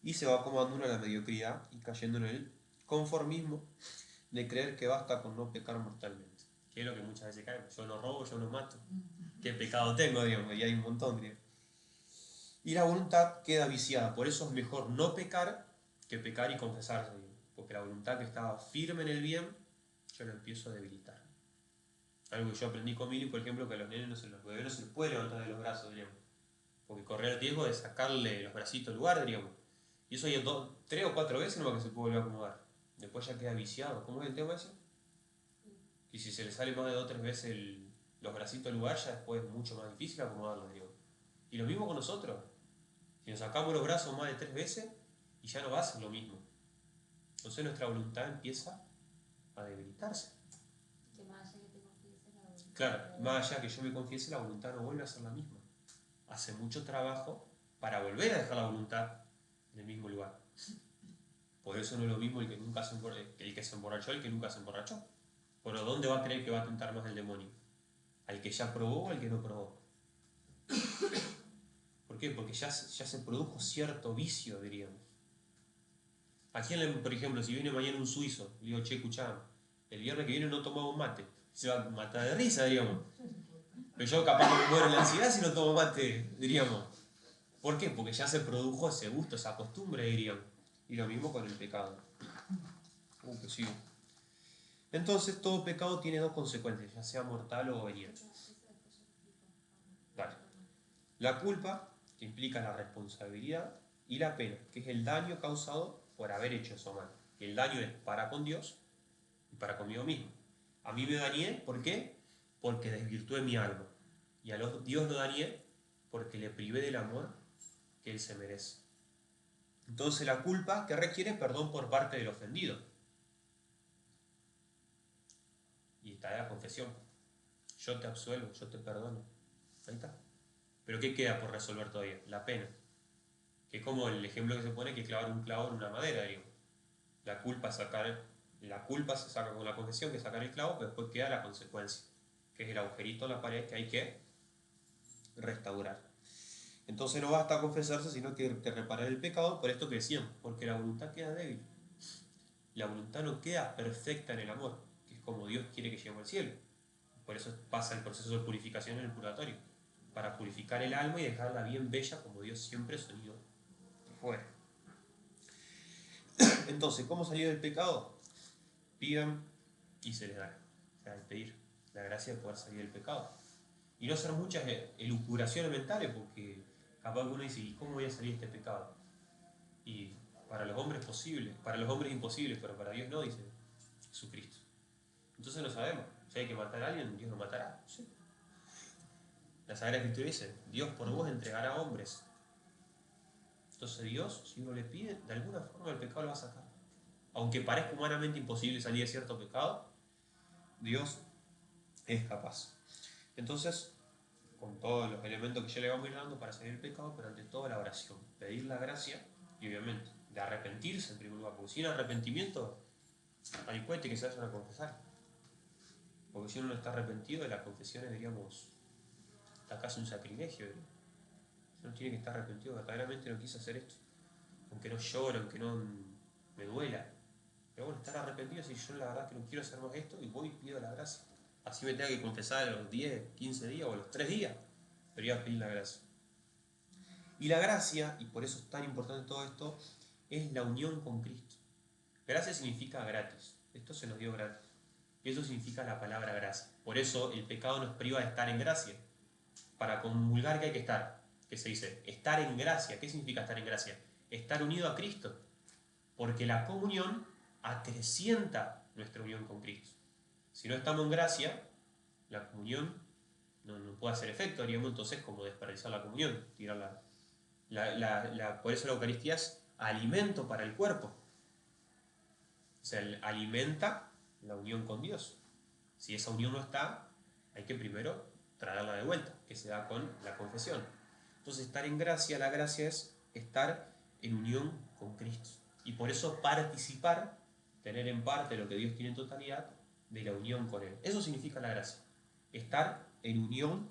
Y se va acomodando a la mediocridad y cayendo en el conformismo de creer que basta con no pecar mortalmente. Que es lo que muchas veces cae. Yo no robo, yo no mato. ¿Qué pecado tengo, digamos? Y hay un montón, digamos. Y la voluntad queda viciada. Por eso es mejor no pecar que pecar y confesarse, digamos. Porque la voluntad que estaba firme en el bien, yo la empiezo a debilitar. Algo que yo aprendí con Mili, por ejemplo, que a los nenes los bebés no se les puede levantar de los brazos, digamos. Porque correr el riesgo de sacarle los bracitos al lugar, digamos. Y eso hay 3 o 4 veces nomás que se puede volver a acomodar. Después ya queda viciado. ¿Cómo es el tema ese? Y si se le sale más de 2 o 3 veces los bracitos al lugar, ya después es mucho más difícil acomodarlos, digamos. Y lo mismo con nosotros. Si nos sacamos los brazos más de 3 veces, y ya no va a ser lo mismo. Entonces nuestra voluntad empieza a debilitarse. Que más allá que te confiese la voluntad. Claro, más allá que yo me confiese, la voluntad no vuelve a ser la misma. Hace mucho trabajo para volver a dejar la voluntad en el mismo lugar. Por eso no es lo mismo el que se emborrachó y el que nunca se emborrachó. Pero ¿dónde va a creer que va a tentar más el demonio? ¿Al que ya probó o al que no probó? ¿Por qué? Porque ya se produjo cierto vicio, diríamos. ¿A quién, por ejemplo, si viene mañana un suizo, le digo, che, escuchá, el viernes que viene no tomamos mate? Se va a matar de risa, diríamos. Pero yo capaz que me muero en la ansiedad si no tomo mate, diríamos. ¿Por qué? Porque ya se produjo ese gusto, esa costumbre, diríamos. Y lo mismo con el pecado. Que sí. Entonces, todo pecado tiene dos consecuencias, ya sea mortal o venial. Dale. La culpa, que implica la responsabilidad, y la pena, que es el daño causado por haber hecho eso mal. Que el daño es para con Dios y para conmigo mismo. A mí me dañé, ¿por qué? Porque desvirtué mi alma. Y a Dios lo dañé porque le privé del amor que Él se merece. Entonces la culpa que requiere perdón por parte del ofendido. Y está la confesión. Yo te absuelvo, yo te perdono. Ahí está. Pero ¿qué queda por resolver todavía? La pena. Que es como el ejemplo que se pone que clavar un clavo en una madera, digo. La culpa se saca con la confesión, que es sacar el clavo, pero después queda la consecuencia, que es el agujerito en la pared que hay que restaurar. Entonces no basta confesarse, sino que reparar el pecado, por esto que decíamos, porque la voluntad queda débil. La voluntad no queda perfecta en el amor, que es como Dios quiere que lleguemos al cielo. Por eso pasa el proceso de purificación en el purgatorio, para purificar el alma y dejarla bien bella como Dios siempre soñó que fuera. Entonces, ¿cómo salir del pecado? Pidan y se les dará. O sea, el pedir la gracia de poder salir del pecado. Y no hacer muchas elucubraciones mentales, porque capaz que uno dice, ¿y cómo voy a salir de este pecado? Y para los hombres es posible, para los hombres es imposible, pero para Dios no, dice Jesucristo. Entonces no sabemos. Si hay que matar a alguien, Dios lo matará. Sí. La Sagrada Escritura dice, Dios por vos entregará a hombres. Entonces Dios, si uno le pide, de alguna forma el pecado lo va a sacar. Aunque parezca humanamente imposible salir de cierto pecado, Dios es capaz. Entonces, con todos los elementos que ya le vamos a ir dando para salir del pecado, pero ante todo la oración, pedir la gracia y obviamente de arrepentirse en primer lugar, porque sin arrepentimiento hay puente que se vayan a confesar. Porque si uno no está arrepentido de las confesiones, diríamos, está casi un sacrilegio. Uno tiene que estar arrepentido, verdaderamente no quise hacer esto, aunque no llore, aunque no me duela. Pero bueno, estar arrepentido si yo la verdad que no quiero hacer más esto y voy y pido la gracia. Así me tenga que confesar a los 10, 15 días o a los 3 días, pero ya pedir la gracia. Y la gracia, y por eso es tan importante todo esto, es la unión con Cristo. Gracia significa gratis. Esto se nos dio gratis. Y eso significa la palabra gracia. Por eso el pecado nos priva de estar en gracia. Para comulgar, ¿qué hay que estar? ¿Qué se dice? Estar en gracia. ¿Qué significa estar en gracia? Estar unido a Cristo. Porque la comunión acrecienta nuestra unión con Cristo. Si no estamos en gracia, la comunión no puede hacer efecto, haríamos entonces como desperdiciar la comunión, tirarla. Por eso la Eucaristía es alimento para el cuerpo. O sea, alimenta la unión con Dios. Si esa unión no está, hay que primero traerla de vuelta, que se da con la confesión. Entonces, estar en gracia, la gracia es estar en unión con Cristo. Y por eso participar, tener en parte lo que Dios tiene en totalidad, de la unión con Él. Eso significa la gracia. Estar en unión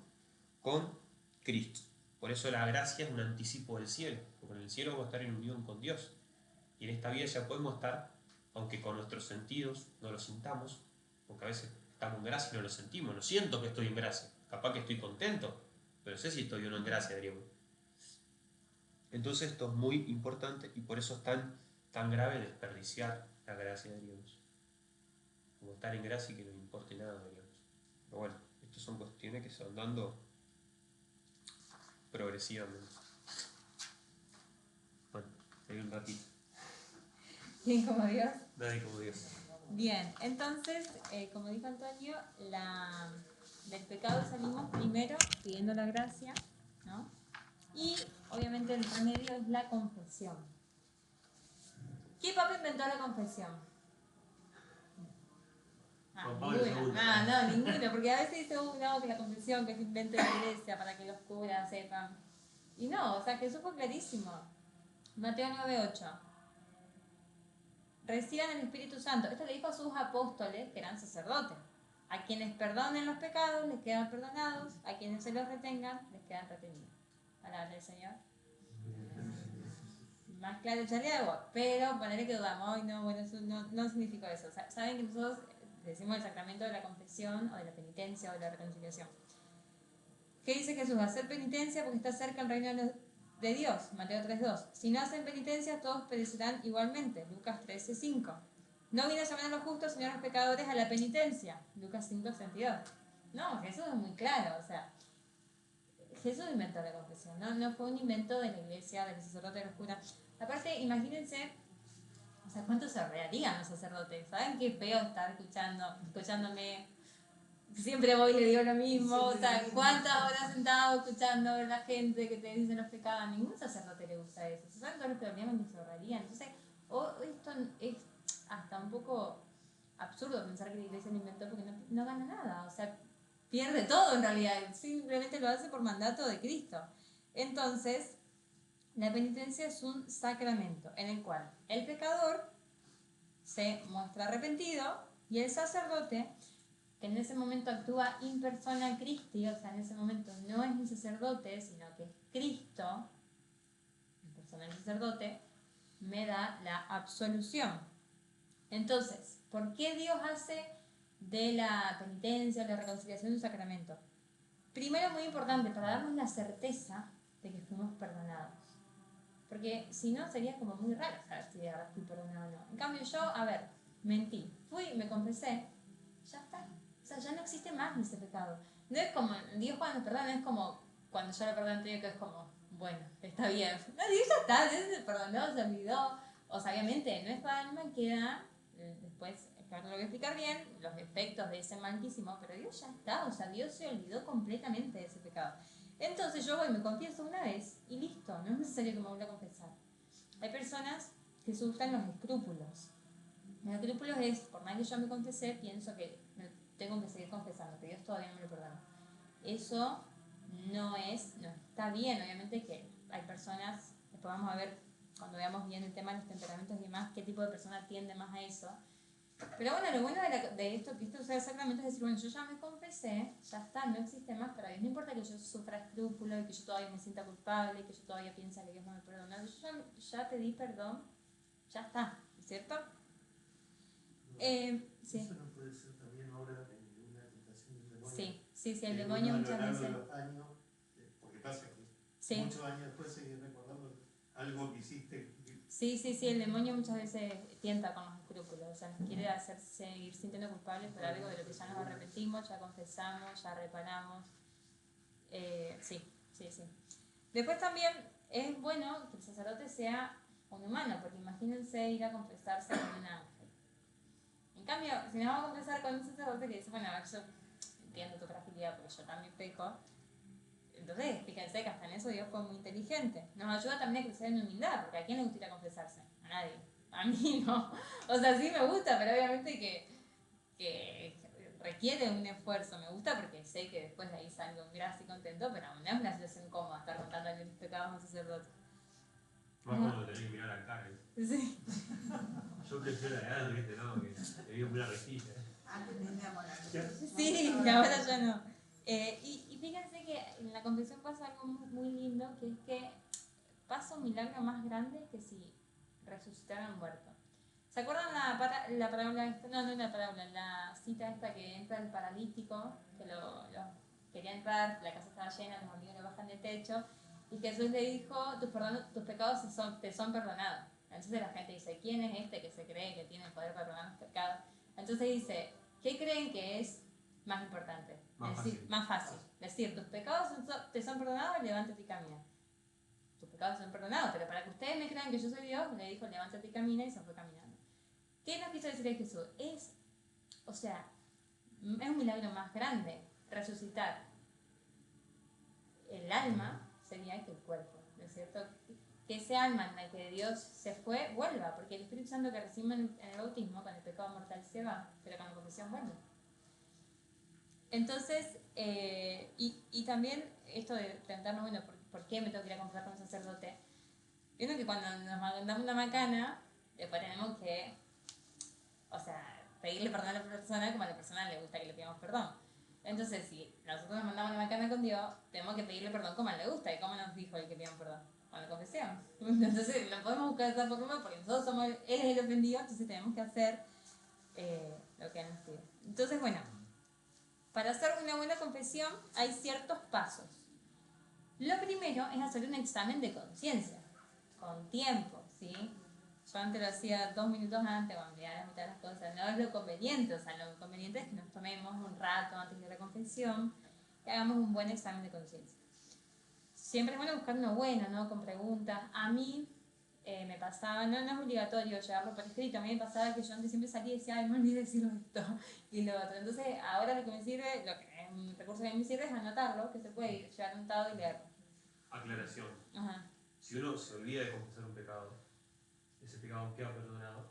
con Cristo. Por eso la gracia es un anticipo del cielo. Porque en el cielo vamos a estar en unión con Dios. Y en esta vida ya podemos estar, aunque con nuestros sentidos no lo sintamos, porque a veces estamos en gracia y no lo sentimos. No siento que estoy en gracia. Capaz que estoy contento, pero sé si estoy o no en gracia, diríamos. Entonces esto es muy importante y por eso es tan grave desperdiciar la gracia, diríamos. Como estar en gracia y que no importe nada, diríamos. Pero bueno, estas son cuestiones que se van dando progresivamente. Bueno, hay un ratito. ¿Quién como Dios? Nadie como Dios. Bien, entonces, como dijo Antonio, del pecado salimos primero pidiendo la gracia, ¿no? Y obviamente el remedio es la confesión. ¿Qué papa inventó la confesión? Juan Pablo II. No, ninguno, porque a veces dice, no, que la confesión, que es invento de la iglesia para que los curas sepan. Y no, o sea, Jesús fue clarísimo. Mateo 9:8. Reciban el Espíritu Santo. Esto le dijo a sus apóstoles, que eran sacerdotes. A quienes perdonen los pecados, les quedan perdonados. A quienes se los retengan, les quedan retenidos. Palabra del Señor. Más claro echarle agua, pero ponerle que dudamos. Ay, no, bueno, eso no significó eso. O sea, saben que nosotros decimos el sacramento de la confesión, o de la penitencia, o de la reconciliación. ¿Qué dice Jesús? Hacer penitencia porque está cerca el reino de Dios. Mateo 3:2. Si no hacen penitencia, todos perecerán igualmente. Lucas 13:5. No vine a llamar a los justos, sino a los pecadores a la penitencia. Lucas 5:62. No, Jesús es muy claro. O sea, Jesús inventó la confesión. No fue un invento de la iglesia, de los sacerdotes, de los curas. Aparte, imagínense, o sea, ¿cuánto se rearían los sacerdotes? ¿Saben qué feo estar escuchándome? Siempre voy y le digo lo mismo, o sea, ¿cuántas horas sentado escuchando a la gente que te dice los pecados? A ningún sacerdote le gusta eso. ¿Saben todos los problemas que se ahorrarían? Entonces, esto es hasta un poco absurdo pensar que la iglesia lo inventó porque no gana nada, o sea, pierde todo en realidad, simplemente lo hace por mandato de Cristo. Entonces, la penitencia es un sacramento en el cual el pecador se muestra arrepentido y el sacerdote, que en ese momento actúa in persona Christi, o sea, en ese momento no es un sacerdote, sino que es Cristo, en persona del sacerdote, me da la absolución. Entonces, ¿por qué Dios hace de la penitencia, de la reconciliación un sacramento? Primero, muy importante, para darnos la certeza de que fuimos perdonados. Porque si no, sería como muy raro saber si ahora fui perdonado o no. En cambio, yo, mentí, fui, me confesé, ya está. O sea, ya no existe más ese pecado. No es como, Dios cuando perdona, no es como cuando yo lo perdono, que es como, bueno, está bien. No, Dios ya está, Dios se perdonó, se olvidó. O sea, obviamente, nuestra alma queda, después, claro, lo voy a explicar bien, los efectos de ese mal que hicimos, pero Dios ya está, o sea, Dios se olvidó completamente de ese pecado. Entonces yo voy y me confieso una vez y listo, no es necesario que me vuelva a confesar. Hay personas que sufren los escrúpulos. Los escrúpulos es, por más que yo me confesé, pienso que me tengo que seguir confesando, que Dios todavía no me lo perdona. Eso no está bien, obviamente que hay personas, después vamos a ver, cuando veamos bien el tema de los temperamentos y demás, qué tipo de persona tiende más a eso. Pero bueno, lo bueno de esto, que esto sea exactamente, es decir, bueno, yo ya me confesé, ya está, no existe más para Dios. No importa que yo sufra escrúpulos y que yo todavía me sienta culpable y que yo todavía piense que Dios no me perdona. Yo ya pedí perdón, ya está, ¿cierto? Sí. ¿Eso no puede ser también obra de una tentación del demonio? Sí, el demonio muchas veces. Los años, porque pasa que muchos años después seguís recordando algo que hiciste. Sí, el demonio muchas veces tienta con los escrúpulos, o sea, nos quiere hacer seguir sintiendo culpables por algo de lo que ya nos arrepentimos, ya confesamos, ya reparamos. Sí. Después también es bueno que el sacerdote sea un humano, porque imagínense ir a confesarse con un ángel. En cambio, si nos vamos a confesar con un sacerdote que dice, bueno, yo entiendo tu fragilidad porque yo también peco, entonces fíjense que hasta en eso Dios fue muy inteligente. Nos ayuda también a crecer en humildad, porque ¿a quién le gusta ir a confesarse? A nadie. A mí no. O sea, sí me gusta, pero obviamente que requiere un esfuerzo. Me gusta porque sé que después de ahí salgo en gracia y contento, pero no es una situación cómoda estar contándole mis pecados a un sacerdote. Más cuando tenés que mirar al cara. Sí. Yo prefiero la edad, ¿viste? No, que te digo una rejilla. Sí, ahora ya no. Y fíjense que en la confesión pasa algo muy lindo, que es que pasa un milagro más grande que si resucitara un muerto. ¿Se acuerdan la parábola esta? No la parábola, la cita esta que entra el paralítico, que lo quería entrar, la casa estaba llena, los amigos lo bajan del techo, y Jesús le dijo, tus pecados te son perdonados. Entonces la gente dice, ¿quién es este que se cree que tiene el poder para perdonar los pecados? Entonces dice, ¿qué creen que es más importante? Más fácil. Decir, tus pecados te son perdonados, levántate y camina. Tus pecados son perdonados, pero para que ustedes me crean que yo soy Dios, le dijo, levántate y camina, y se fue caminando. ¿Qué nos quiso decir Jesús? Es un milagro más grande resucitar el alma sería que el cuerpo, ¿no es cierto? que ese alma en la que Dios se fue, vuelva, porque el Espíritu Santo que recibimos en el bautismo, con el pecado mortal se va, pero con la confesión vuelve. Entonces, y también esto de preguntarnos, bueno, ¿por qué me tengo que ir a confesar con un sacerdote? Viendo que cuando nos mandamos una macana, después tenemos que, o sea, pedirle perdón a la persona como a la persona le gusta que le pidamos perdón. Entonces, si nosotros nos mandamos una macana con Dios, tenemos que pedirle perdón como a él le gusta. ¿Y cómo nos dijo el que pidamos perdón? Con la confesión. Entonces, no podemos buscar esa forma porque nosotros somos, él es el ofendido, entonces tenemos que hacer lo que él nos pide. Entonces, bueno, para hacer una buena confesión hay ciertos pasos. Lo primero es hacer un examen de conciencia, con tiempo, ¿sí? Yo antes lo hacía 2 minutos antes, cuando ya la mitad de las cosas. No es lo conveniente, o sea, lo conveniente es que nos tomemos un rato antes de la confesión y hagamos un buen examen de conciencia. Siempre es bueno buscar uno bueno, ¿no? Con preguntas. A mí me pasaba, no es obligatorio llevarlo por escrito, a mí me pasaba que yo antes siempre salía y decía, ay, me olvidé decirlo esto y lo otro. Entonces, ahora lo que me sirve, un recurso que me sirve es anotarlo, que se puede llevar anotado y leerlo. Aclaración. Ajá. Si uno se olvida de confesar un pecado, ese pecado queda perdonado,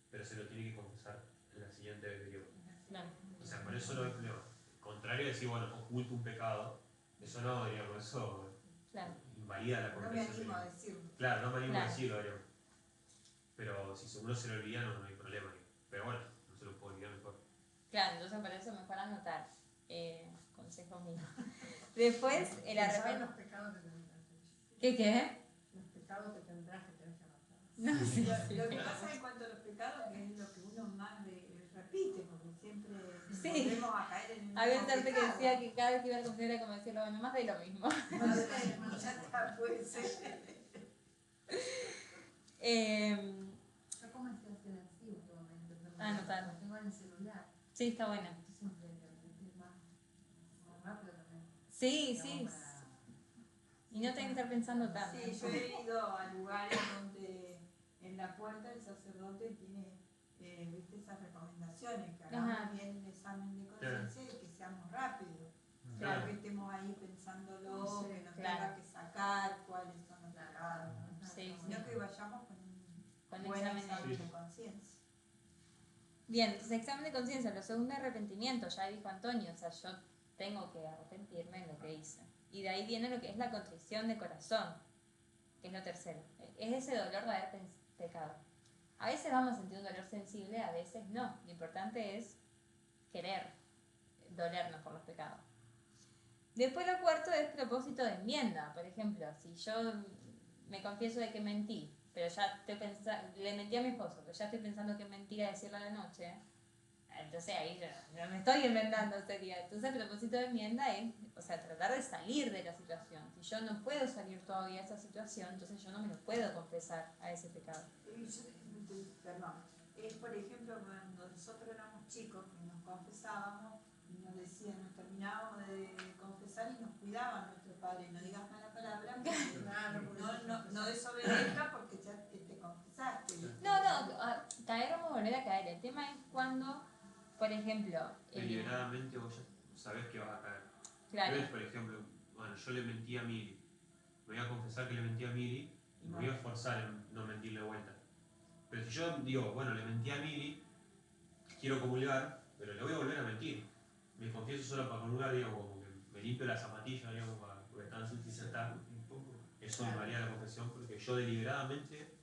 pero se lo tiene que confesar en la siguiente periodo. Claro. O sea, por eso no hay problema. Contrario a decir, bueno, oculto un pecado, eso no, digamos, eso Claro. invalida la No me confesión. animo a decirlo. Claro, no me animo a Claro. decirlo, digamos. Pero si uno se lo olvida, no hay problema. Pero bueno, no se lo puedo olvidar mejor. Claro, entonces por eso mejor anotar. Consejo mío. Después, el ¿Sabes arrepentimiento. los pecados que tendrás que hacer? ¿Qué? Los pecados que tendrás que tener que anotar. No sé. Lo que pasa en cuanto a los pecados que es lo que uno más repite, porque siempre Sí. volvemos a caer en el Había un mismo intérprete que pecado. decía que cada vez que iba a confesar era como decirlo, bueno, más de lo mismo. No sé, ya está, puede ser. Yo comencé a hacer así últimamente. Anotar. Lo tengo en el celular. Sí, está bueno. Entonces siempre hay que repetir más rápido también. Sí, Digamos, sí. para- Y no tenés que estar pensando tanto. Sí, yo he ido a lugares donde en la puerta el sacerdote tiene ¿viste? Esas recomendaciones, que hagamos Ajá. bien el examen de conciencia y que seamos rápidos. Claro. Que estemos ahí pensándolo, Sí, que nos claro. tenga que sacar cuáles son los pecados. Sí, sí. Sino que vayamos con Con un un buen examen examen de- de conciencia. Bien, entonces examen de conciencia. Lo segundo, arrepentimiento. Ya dijo Antonio, o sea, yo tengo que arrepentirme de lo que hice. Y de ahí viene lo que es la contrición de corazón, que es lo tercero. Es ese dolor de haber pecado. A veces vamos a sentir un dolor sensible, a veces no. Lo importante es querer dolernos por los pecados. Después lo cuarto es propósito de enmienda. Por ejemplo, si yo me confieso de que mentí, pero ya estoy pensando, le mentí a mi esposo, pero ya estoy pensando que es mentira decirlo a la noche, entonces ahí yo me estoy enmendando ese día. Entonces el propósito de enmienda es, o sea, tratar de salir de la situación. Si yo no puedo salir todavía de esa situación, entonces yo no me lo puedo confesar a ese pecado. Perdón, es por ejemplo cuando nosotros éramos chicos que nos confesábamos y nos decían, nos terminábamos de confesar y nos cuidaban nuestro padre, no digas mala palabra, porque no desobedezca porque ya te confesaste. Caer vamos a volver a caer. El tema es cuando, por ejemplo... Deliberadamente vos ya sabés que vas a caer. Claro. Por ejemplo, bueno, yo le mentí a Mili. Me voy a confesar que le mentí a Mili y me voy a esforzar en no mentirle de vuelta. Pero si yo digo, bueno, le mentí a Mili, quiero comulgar, pero le voy a volver a mentir. Me confieso solo para comulgar, digamos, como que me limpio la zapatilla, digamos, porque están sucias y ya está. Eso me varía la confesión porque yo deliberadamente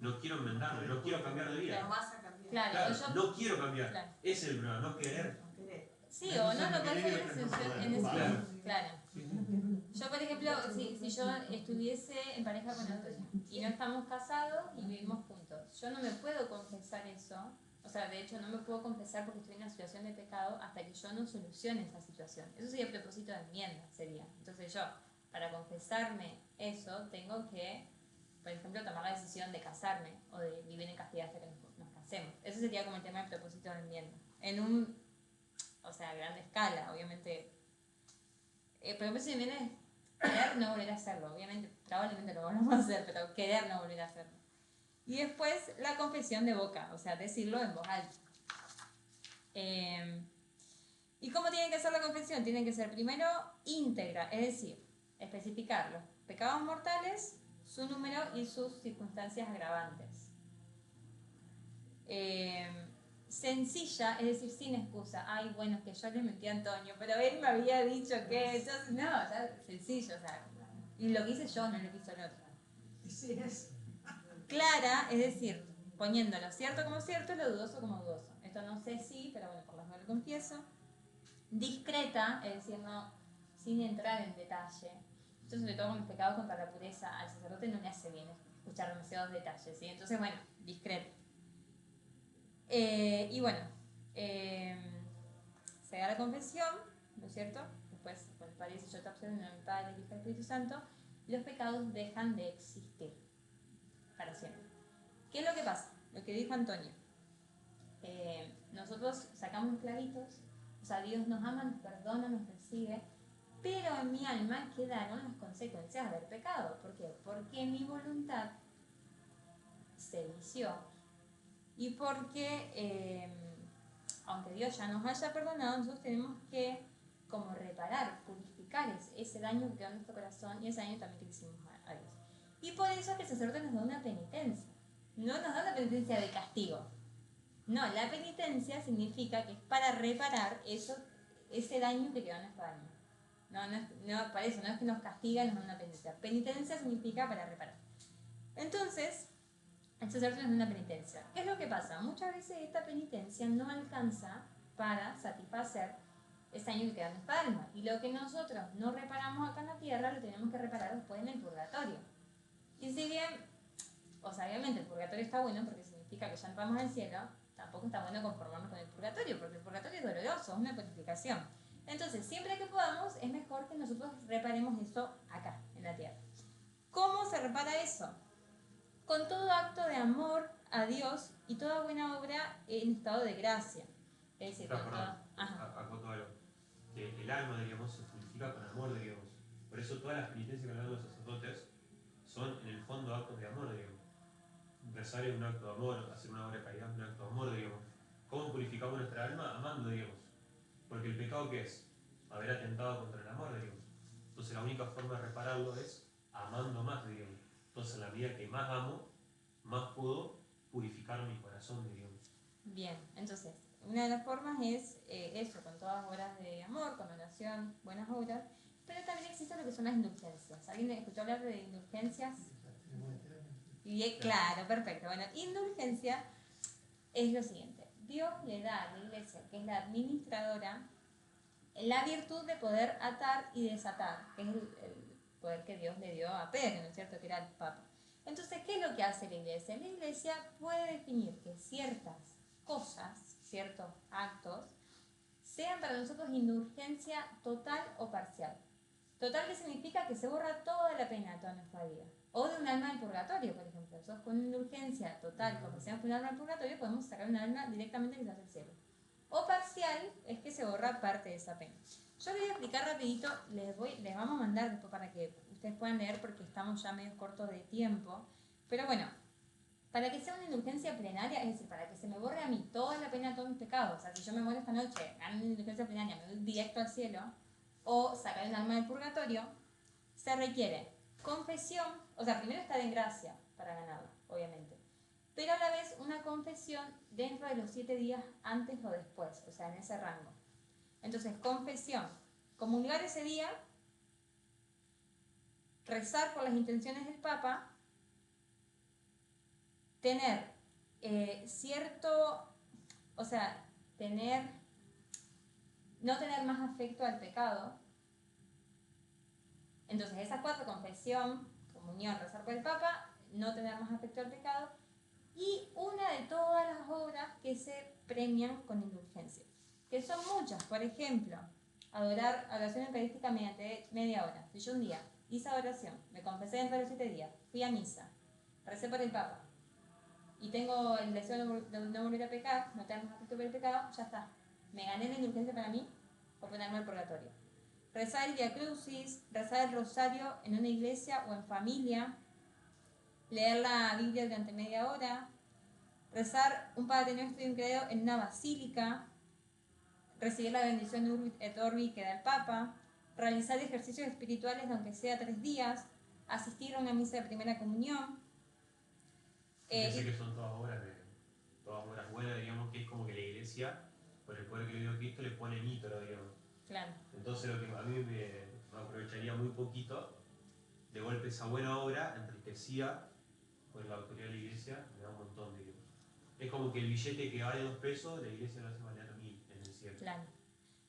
no quiero enmendarme, no quiero cambiar de vida. No vas a cambiar. Claro, Claro, yo- no quiero cambiar. Claro. Ese es el problema, no querer. No querés. Sí, o no lo puedes hacer en ese Claro. Claro. Yo, por ejemplo, si yo estuviese en pareja con Antonio y no estamos casados y vivimos juntos, yo no me puedo confesar eso. O sea, de hecho, no me puedo confesar porque estoy en una situación de pecado hasta que yo no solucione esa situación. Eso sería el propósito de enmienda, sería. Entonces yo, para confesarme eso, tengo que, por ejemplo, tomar la decisión de casarme o de vivir en castidad hasta que nos casemos. Eso sería como el tema del propósito de enmienda. En un, o sea, a gran escala, obviamente. El propósito de enmienda es querer no volver a hacerlo. Obviamente, probablemente lo volvamos a hacer, pero querer no volver a hacerlo. Y después la confesión de boca, o sea, decirlo en voz alta. ¿Y cómo tiene que ser la confesión? Tiene que ser primero íntegra, es decir, especificar los pecados mortales su número y sus circunstancias agravantes. Sencilla, es decir, sin excusa. Ay, bueno, es que yo le mentí a Antonio, pero él me había dicho que... Entonces, no, ya sencillo, o sea, y lo que hice yo, no lo que hizo el otro. Sí, es. Clara, es decir, poniendo lo cierto como cierto y lo dudoso como dudoso. Esto no sé si, pero bueno, por lo menos lo confieso. Discreta, es decir, no, sin entrar en detalle. Esto sobre todo con los pecados contra la pureza, al sacerdote no le hace bien escuchar demasiados detalles, ¿sí? Entonces, bueno, discreta. Y bueno, se da la confesión, ¿no es cierto? Después, cuando el Padre dice, yo te absolvo en el nombre del Padre, del Hijo y del Espíritu Santo, los pecados dejan de existir para siempre. ¿Qué es lo que pasa? Lo que dijo Antonio. Nosotros sacamos los clavitos, o sea, Dios nos ama, nos perdona, nos recibe, pero en mi alma quedaron las consecuencias de haber pecado. ¿Por qué? Porque mi voluntad se vició y porque, aunque Dios ya nos haya perdonado, nosotros tenemos que como reparar, purificar ese daño que quedó en nuestro corazón y ese daño también que le hicimos a Dios. Y por eso es que el sacerdote nos da una penitencia. No nos da una penitencia de castigo. No, la penitencia significa que es para reparar ese daño que quedó en nuestro alma. No, para eso, no es que nos castiga, nos da una penitencia. Penitencia significa para reparar. Entonces, el sacerdote nos da una penitencia. ¿Qué es lo que pasa? Muchas veces esta penitencia no alcanza para satisfacer ese daño que queda en nuestra alma. Y lo que nosotros no reparamos acá en la tierra, lo tenemos que reparar después en el purgatorio. Y si bien, o sea, obviamente el purgatorio está bueno porque significa que ya nos vamos al cielo, tampoco está bueno conformarnos con el purgatorio, porque el purgatorio es doloroso, es una purificación. Entonces, siempre que podamos, es mejor que nosotros reparemos eso acá, en la tierra. ¿Cómo se repara eso? Con todo acto de amor a Dios y toda buena obra en estado de gracia. Es decir, con todo... Acoto algo. Que el alma, digamos, se purifica con amor, digamos. Por eso todas las penitencias que hablamos de los sacerdotes son en el fondo actos de amor, digamos. Rezar es un acto de amor, hacer una obra de caridad es un acto de amor, digamos. ¿Cómo purificamos nuestra alma? Amando, digamos. Porque el pecado, ¿qué es? Haber atentado contra el amor, digamos. Entonces la única forma de repararlo es amando más, digamos. Entonces, a la medida que más amo, más puedo purificar mi corazón, digamos. Bien, entonces, una de las formas es eso, con todas obras de amor, con oración, buenas obras, pero también existe lo que son las indulgencias. ¿Alguien escuchó hablar de indulgencias? Y, claro, perfecto. Bueno, indulgencia es lo siguiente. Dios le da a la Iglesia, que es la administradora, la virtud de poder atar y desatar, que es el poder que Dios le dio a Pedro, ¿no es cierto?, que era el Papa. Entonces, ¿qué es lo que hace la Iglesia? La Iglesia puede definir que ciertas cosas, ciertos actos, sean para nosotros indulgencia total o parcial. Total, que significa que se borra toda la pena de toda nuestra vida. O de un alma del purgatorio, por ejemplo. Nosotros con indulgencia total, como hacemos con un alma del purgatorio, podemos sacar un alma directamente que se hace al cielo. O parcial es que se borra parte de esa pena. Yo les voy a explicar rapidito, les vamos a mandar después para que ustedes puedan leer porque estamos ya medio cortos de tiempo. Pero bueno, para que sea una indulgencia plenaria, es decir, para que se me borre a mí toda la pena de todos mis pecados, o sea, si yo me muero esta noche, gano una indulgencia plenaria, me voy directo al cielo, o sacar el alma del purgatorio, se requiere confesión, o sea, primero estar en gracia para ganarlo, obviamente, pero a la vez una confesión dentro de los 7 días antes o después, o sea, en ese rango. Entonces, confesión, comulgar ese día, rezar por las intenciones del Papa, tener o sea, no tener más afecto al pecado. Entonces, esas 4, confesión, comunión, rezar por el Papa, no tener más afecto al pecado, y una de todas las obras que se premian con indulgencia, que son muchas. Por ejemplo, adoración eucarística mediante media hora. Si yo un día hice adoración, me confesé dentro de los 7 días, fui a misa, recé por el Papa, y tengo el deseo de no volver a pecar, no tener más afecto por el pecado, ya está. Me gané la indulgencia para mí o ponerme al purgatorio. Rezar el Via Crucis, rezar el rosario en una iglesia o en familia, leer la Biblia durante media hora, rezar un Padre Nuestro y un Credo en una basílica, recibir la bendición de Urbi et Orbi que da el Papa, realizar ejercicios espirituales de aunque sea 3 días, asistir a una misa de primera comunión. Pensé que son todas obras buenas, digamos, que es como que la iglesia, por el poder que le dio Cristo, le pone nitro, digamos. Claro. Entonces lo que a mí me aprovecharía muy poquito, de golpe esa buena obra, enriquecida por la autoridad de la iglesia, me da un montón, digamos. Es como que el billete que vale 2 pesos, la iglesia lo hace valer 1000 en el cielo. Claro.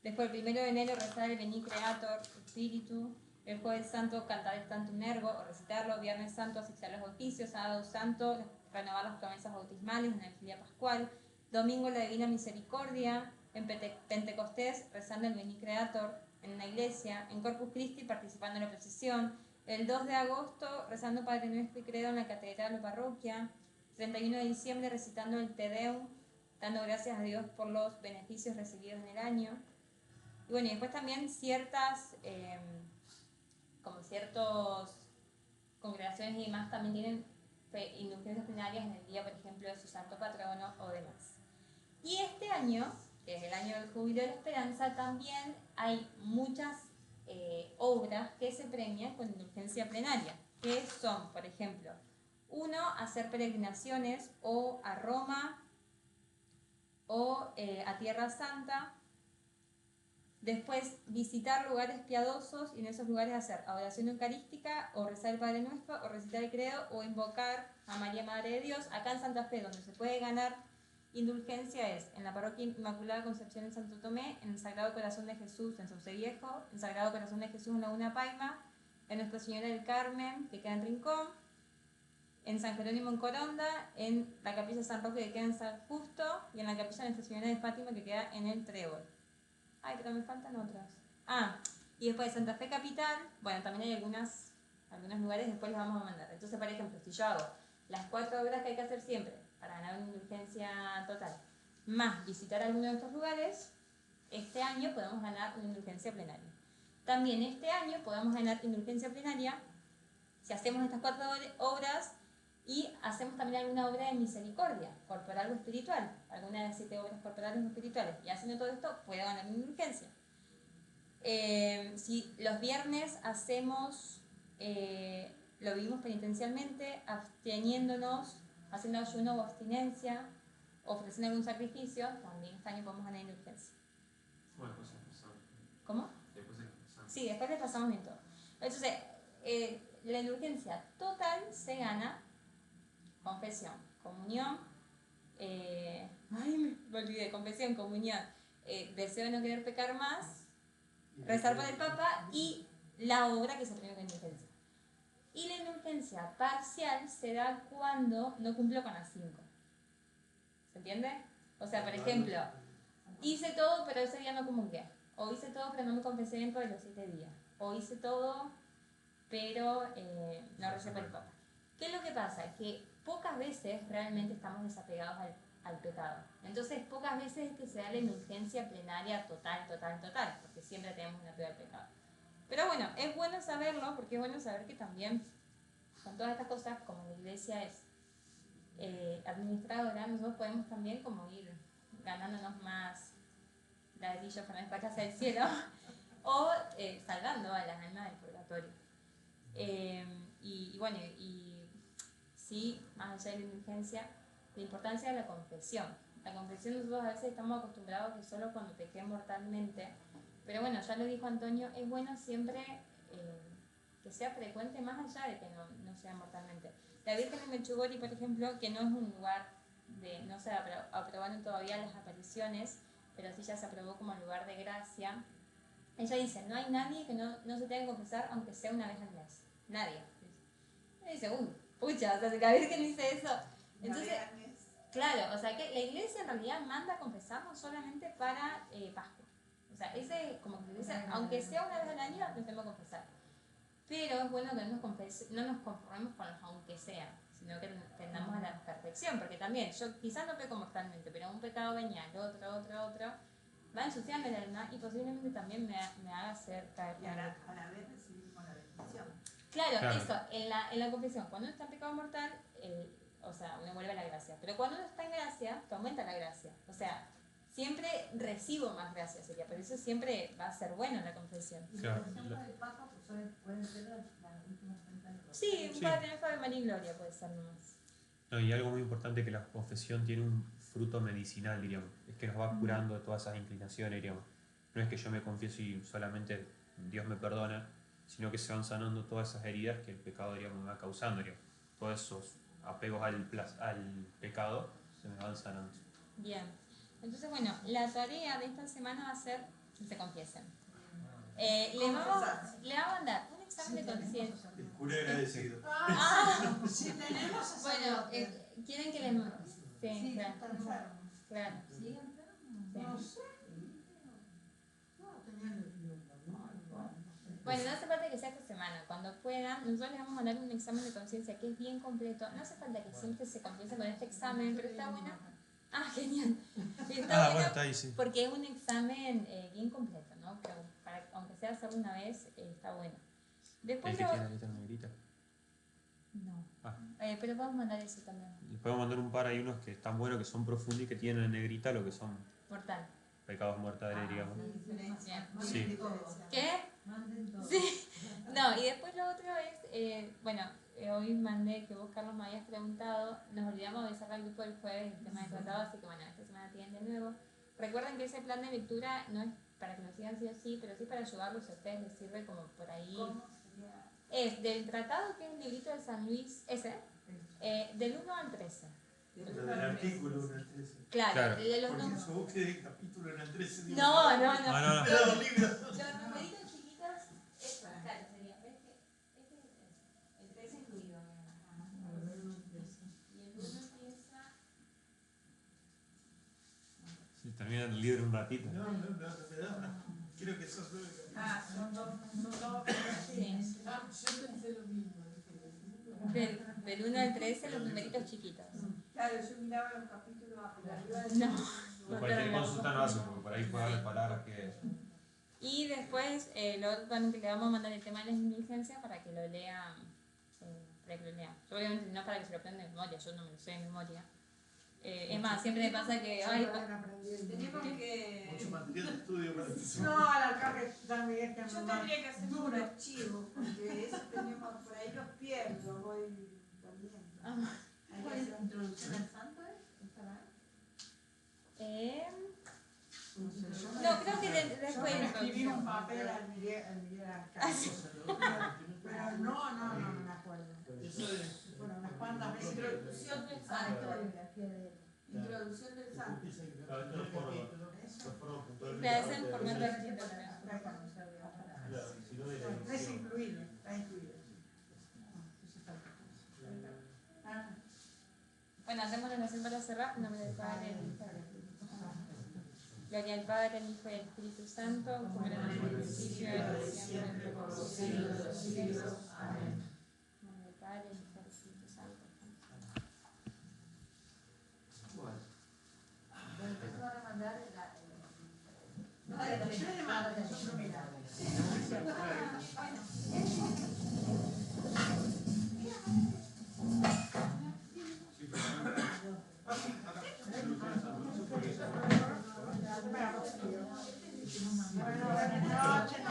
Después, el 1 de enero, rezar el Veni Creator, Espíritu. El Jueves Santo, cantar el Tantum Ergo o recitarlo. Viernes Santo, asistir a los oficios. Sábado Santo, renovar las promesas bautismales en la vigilia pascual. Domingo, la Divina Misericordia. En Pentecostés, rezando el Veni Creator en la iglesia. En Corpus Christi, participando en la procesión. El 2 de agosto, rezando Padre Nuestro y Credo en la catedral o parroquia. 31 de diciembre, recitando el Te Deum, dando gracias a Dios por los beneficios recibidos en el año. Y bueno, y después también ciertas congregaciones y demás también tienen indulgencias plenarias en el día, por ejemplo, de su santo patrono o demás. Y este año, que es el año del Júbilo de la Esperanza, también hay muchas obras que se premian con indulgencia plenaria, que son, por ejemplo, uno, hacer peregrinaciones o a Roma o a Tierra Santa. Después, visitar lugares piadosos y en esos lugares hacer adoración eucarística o rezar el Padre Nuestro o recitar el Credo o invocar a María Madre de Dios. Acá en Santa Fe, donde se puede ganar indulgencia es en la Parroquia Inmaculada Concepción en Santo Tomé, en el Sagrado Corazón de Jesús en Sauce Viejo, en el Sagrado Corazón de Jesús en Laguna Paima, en Nuestra Señora del Carmen, que queda en Rincón, en San Jerónimo en Coronda, en la Capilla San Roque que queda en San Justo y en la Capilla de Nuestra Señora de Fátima que queda en el Trébol. Ay, pero me faltan otras. Y después de Santa Fe Capital, bueno, también hay algunos lugares, después los vamos a mandar. Entonces, por ejemplo, si yo hago las 4 obras que hay que hacer siempre para ganar una indulgencia total, más visitar alguno de estos lugares, este año podemos ganar una indulgencia plenaria. También este año podemos ganar indulgencia plenaria si hacemos estas 4 obras y hacemos también alguna obra de misericordia, corporal o espiritual, alguna de las 7 obras corporales o espirituales. Y haciendo todo esto, puede ganar una indulgencia. Si los viernes hacemos, lo vivimos penitencialmente, absteniéndonos, haciendo ayuno o abstinencia, ofreciendo algún sacrificio, también este año podemos ganar indulgencia. Bueno, después empezamos. ¿Cómo? Después empezamos. Sí, después le pasamos bien todo. Entonces, la indulgencia total se gana confesión, comunión, me olvidé, confesión, comunión, deseo de no querer pecar más, rezar por el Papa y la obra que se premia con indulgencia. Y la indulgencia parcial se da cuando no cumplo con las 5. ¿Se entiende? O sea, por ejemplo, hice todo pero ese día no comulgué, o hice todo pero no me confesé dentro de los 7 días, o hice todo pero no recé por el Papa. ¿Qué es lo que pasa? Que pocas veces realmente estamos desapegados al pecado. Entonces, pocas veces es que se da la indulgencia plenaria total, porque siempre tenemos una pega al pecado. Pero bueno, es bueno saberlo, porque es bueno saber que también con todas estas cosas, como la iglesia es administradora, nosotros podemos también como ir ganándonos más ladrillos para nuestra casa del cielo o salvando a las almas del purgatorio. Y bueno, sí, más allá de la indulgencia, la importancia de la confesión. La confesión nosotros a veces estamos acostumbrados que solo cuando pequé mortalmente, pero bueno, ya lo dijo Antonio, es bueno siempre que sea frecuente más allá de que no sea mortalmente. La Virgen de Mechugori, por ejemplo, que no es un lugar de, no se aprobaron todavía las apariciones, pero sí ya se aprobó como lugar de gracia. Ella dice, no hay nadie que no se tenga que confesar aunque sea una vez al mes. Nadie. Y dice, pucha, o sea, si la Virgen dice eso. Entonces, claro, o sea que la iglesia en realidad manda a confesarnos solamente para Pascua. O sea, ese, como que dice, aunque sea una vez al año, nos tenemos que confesar. Pero es bueno que no nos conformemos con los aunque sea, sino que tendamos a la perfección, porque también, yo quizás no peco mortalmente, pero un pecado venial, otro, va ensuciando el alma y posiblemente también me haga caer. Y a la vez recibimos la bendición. Claro, eso, en la confesión, cuando uno está en pecado mortal, o sea, uno vuelve a la gracia, pero cuando uno está en gracia, te aumenta la gracia, o sea, siempre recibo más gracia, sería, por eso siempre va a ser bueno la confesión. Y la confesión por el Papa pues, pueden ser las últimas 30 de Sí, un Sí. Padre Nuestro de María y Gloria puede ser nomás. No, y algo muy importante que la confesión tiene un fruto medicinal, diríamos. Es que nos va curando de todas esas inclinaciones, diríamos. No es que yo me confieso y solamente Dios me perdona, sino que se van sanando todas esas heridas que el pecado, diríamos, me va causando, diríamos. Todos esos apegos al pecado se me van sanando. Bien. Entonces, bueno, la tarea de esta semana va a ser que se confiesen. Le vamos a mandar un examen de conciencia. El cura agradecido. Ah, Si tenemos bueno, quieren que les... Sí, Sí, claro. está enfermo. Claro. ¿Sí, enfermo? Sí. No sé. No, tenía nervios. Bueno, no hace falta que sea esta semana. Cuando puedan, nosotros les vamos a mandar un examen de conciencia que es bien completo. No hace falta que siempre se confiese con este examen, pero está bueno. Ah, genial. Está bueno está ahí, sí. porque es un examen bien completo, ¿no? Pero aunque sea hacerlo una vez, está bueno. Después El que lo... tiene la letra negrita. No. Ah. Pero podemos mandar eso también. Les podemos mandar un par, hay unos que están buenos, que son profundos y que tienen en negrita lo que son Mortal. pecados mortales, digamos. Bien. Sí. ¿Qué? Manden todo. Sí. No, y después lo otro es, bueno, hoy mandé que vos, Carlos, me habías preguntado, nos olvidamos de avisar al grupo del jueves el tema de tratado, así que bueno, esta semana tienen de nuevo. Recuerden que ese plan de lectura no es para que lo sigan sí o sí, pero sí para ayudarlos a ustedes, les sirve como por ahí. ¿Cómo sería? Es del tratado, que es el librito de San Luis, ese, del 1 al 13. Lo del artículo en el 13. Claro, de los Porque números. yo busqué el capítulo en el 13. digo, No. no. Me da un libro. Los numeritos chiquitos, claro, sería, ¿ves que? Este es el 13 incluido. Y el 1 empieza. Sí, termina el libro un ratito. No, me da. Quiero que esos 9 capítulos. Ah, son dos. Sí. Yo pensé lo mismo. Del 1 al 13, los numeritos chiquitos. Claro, yo miraba los capítulos arriba de No. Cualquier consulta no hace, porque por ahí puede haber palabras que... Y después, lo otro también que le vamos a mandar el tema de las indulgencias para que lo lean. Yo obviamente no para que se lo aprendan de memoria, yo no me lo sé de memoria. Es más, siempre me pasa que... Ay, tenemos que. Mucho material de estudio para ti. No, a la carga también Yo tendría que hacer un archivo, porque eso tenemos por ahí los pierdo, los voy perdiendo. Hay que ¿Cuál es hacer la introducción al santo? ¿Estará? No sé, yo No, creo que después yo de me escribí un introducción. papel al Miguel pero no me acuerdo. Bueno, unas cuantas veces. Introducción del santo. Introducción del santo. Te hacen formato distinto. Está incluido. Bueno, hacemos la oración para cerrar. En nombre del Padre, del Hijo. Gloria al Padre, al Hijo y al Espíritu Santo, como era en el principio, ahora y siempre, por los siglos de los siglos. Amén. En nombre del Padre, del Hijo y del Espíritu Santo. Después van a mandar No, de los yo le mando, nosotros miramos. Bueno, buenas noches.